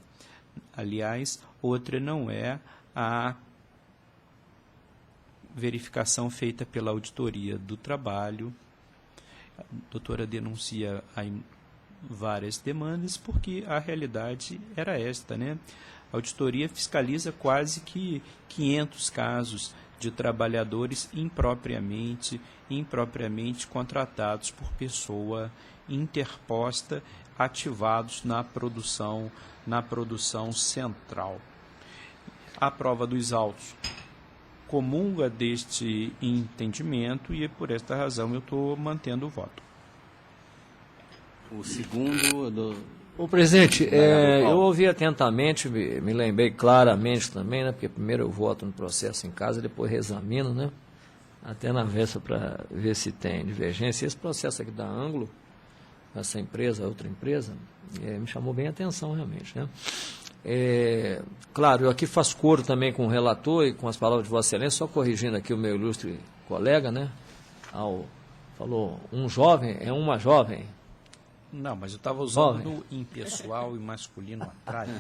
Aliás, outra não é a verificação feita pela auditoria do trabalho. A doutora denuncia várias demandas porque a realidade era esta, né? A auditoria fiscaliza quase que 500 casos de trabalhadores impropriamente contratados por pessoa interposta, ativados na produção central. A prova dos autos comunga deste entendimento e por esta razão eu estou mantendo o voto. O segundo... Ô, presidente, eu ouvi atentamente, me lembrei claramente também, né, porque primeiro eu voto no processo em casa, depois reexamino, né, até na véspera para ver se tem divergência. Esse processo aqui da Ângulo, essa empresa, outra empresa, me chamou bem a atenção realmente, né. Claro, eu aqui faço coro também com o relator e com as palavras de Vossa Excelência, só corrigindo aqui o meu ilustre colega, né, falou um jovem, é uma jovem. Não, mas eu estava usando no impessoal e masculino atrás.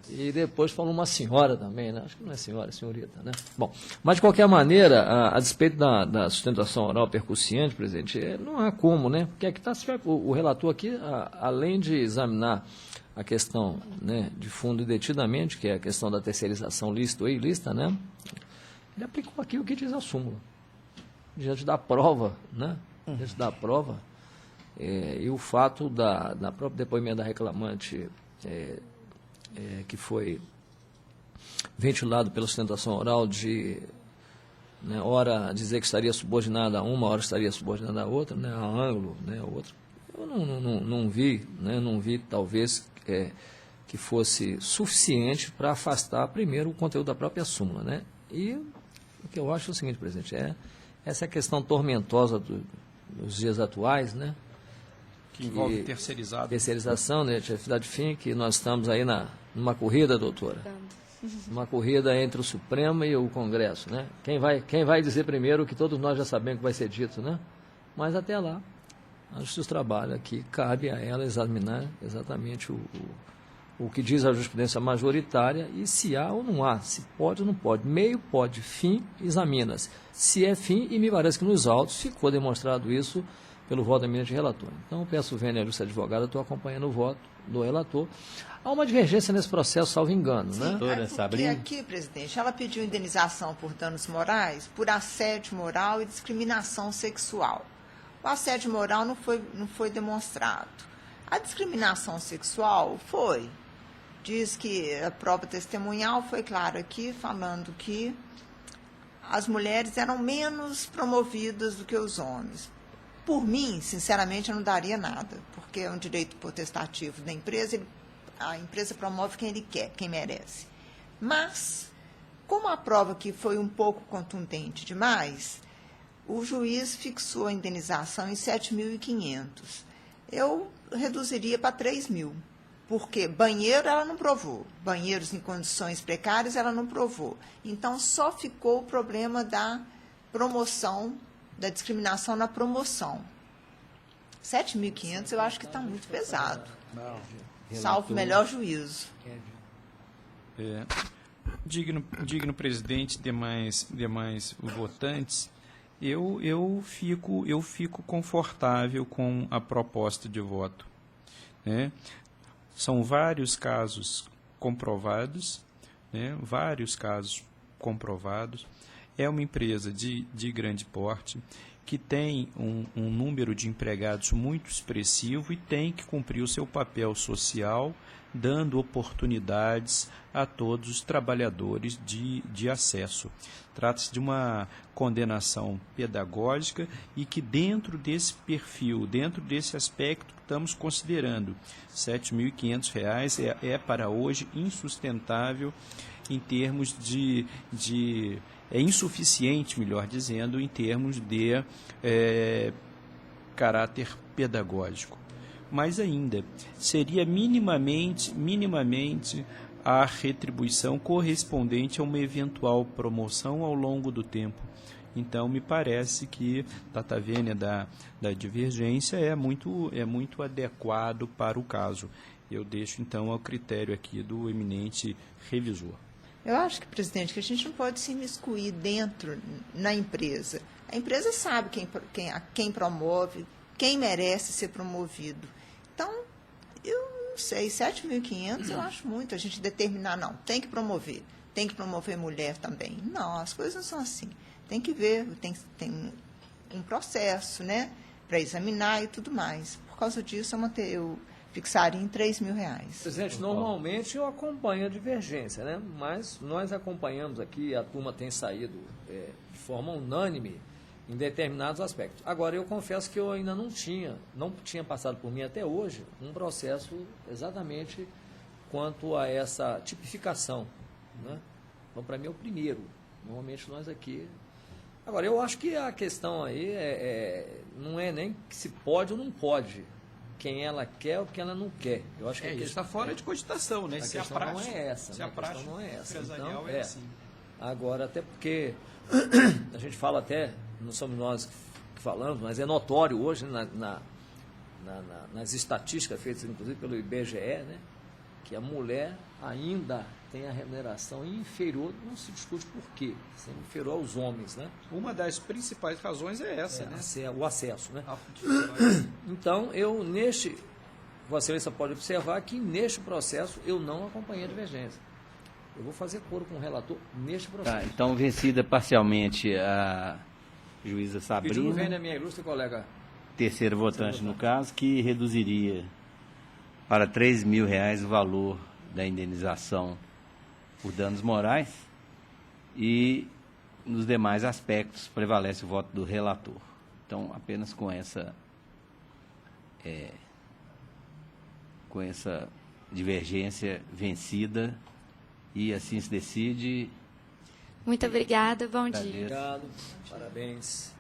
E depois falou uma senhora também, né? Acho que não é senhora, é senhorita, né? Bom, mas de qualquer maneira, a despeito da sustentação oral percussiante, presidente, não há como, né? Porque aqui está o relator aqui, além de examinar a questão, né, de fundo e detidamente, que é a questão da terceirização lícita ou ilícita, né? Ele aplicou aqui o que diz a súmula. Diante da prova, né? Diante da prova. E o fato da própria depoimento da reclamante, que foi ventilado pela sustentação oral de, né, ora dizer que estaria subordinada a uma, ora estaria subordinada a outra, né, a ângulo, né, a outra. Eu não vi, né, talvez que fosse suficiente para afastar primeiro o conteúdo da própria súmula, né. E o que eu acho é o seguinte, presidente, essa questão tormentosa dos dias atuais, né, que envolve terceirização, né, de atividade fim, que nós estamos aí numa corrida, doutora. Uma corrida entre o Supremo e o Congresso, né? Quem vai dizer primeiro o que todos nós já sabemos que vai ser dito, né? Mas até lá, a Justiça do Trabalho aqui, cabe a ela examinar exatamente o que diz a jurisprudência majoritária e se há ou não há, se pode ou não pode. Meio pode, fim, examina-se. Se é fim, e me parece que nos autos ficou demonstrado isso pelo voto da eminente relator. Então, eu peço vênia à justiça advogada, estou acompanhando o voto do relator. Há uma divergência nesse processo, salvo engano, né? Porque aqui, presidente, ela pediu indenização por danos morais, por assédio moral e discriminação sexual. O assédio moral não foi demonstrado. A discriminação sexual foi. Diz que a prova testemunhal foi clara aqui, falando que as mulheres eram menos promovidas do que os homens. Por mim, sinceramente, eu não daria nada, porque é um direito potestativo da empresa, a empresa promove quem ele quer, quem merece. Mas, como a prova aqui foi um pouco contundente demais, o juiz fixou a indenização em 7.500. Eu reduziria para 3.000, porque banheiro ela não provou, banheiros em condições precárias ela não provou. Então, só ficou o problema da promoção, da discriminação na promoção. 7.500 eu acho que está muito pesado, salvo melhor juízo. Digno presidente, demais votantes, eu fico confortável com a proposta de voto, né? São vários casos comprovados, né? Vários casos comprovados. É uma empresa de grande porte, que tem um número de empregados muito expressivo e tem que cumprir o seu papel social, dando oportunidades a todos os trabalhadores de acesso. Trata-se de uma condenação pedagógica e que dentro desse perfil, dentro desse aspecto que estamos considerando, R$ 7.500 é para hoje insustentável em termos é insuficiente, melhor dizendo, em termos de caráter pedagógico. Mas ainda, seria minimamente a retribuição correspondente a uma eventual promoção ao longo do tempo. Então, me parece que data vênia da divergência é muito adequado para o caso. Eu deixo, então, ao critério aqui do eminente revisor. Eu acho que, presidente, que a gente não pode se imiscuir dentro, na empresa. A empresa sabe quem promove, quem merece ser promovido. Então, eu não sei, 7.500 eu acho muito. A gente determinar, não, tem que promover mulher também. Não, as coisas não são assim. Tem que ver, tem um processo, né, para examinar e tudo mais. Por causa disso, eu fixaria em R$ 3.000. Presidente, normalmente eu acompanho a divergência, né? Mas nós acompanhamos aqui, a turma tem saído de forma unânime em determinados aspectos. Agora, eu confesso que eu ainda não tinha passado por mim até hoje um processo exatamente quanto a essa tipificação, né? Então, para mim é o primeiro. Normalmente nós aqui... Agora, eu acho que a questão aí não é nem que se pode ou não pode, quem ela quer ou quem ela não quer. Eu acho que isso está fora de cogitação, né? A questão não é essa. Se a prática empresarial é assim. Agora, até porque a gente fala até, não somos nós que falamos, mas é notório hoje, né, nas estatísticas feitas, inclusive, pelo IBGE, né, que a mulher ainda tem a remuneração inferior, não se discute por quê, inferior aos homens, né? Uma das principais razões é essa, né? O acesso, né? Então, Vossa Excelência pode observar que neste processo eu não acompanhei a divergência. Eu vou fazer coro com o relator neste processo. Tá, então, vencida parcialmente a juíza Sabrina. Pediu vênia a minha ilustre colega. Terceira votante, no caso, que reduziria para R$ 3.000 o valor da indenização por danos morais, e nos demais aspectos prevalece o voto do relator. Então, apenas com essa divergência vencida, e assim se decide. Muito obrigada, bom dia. Obrigado, parabéns.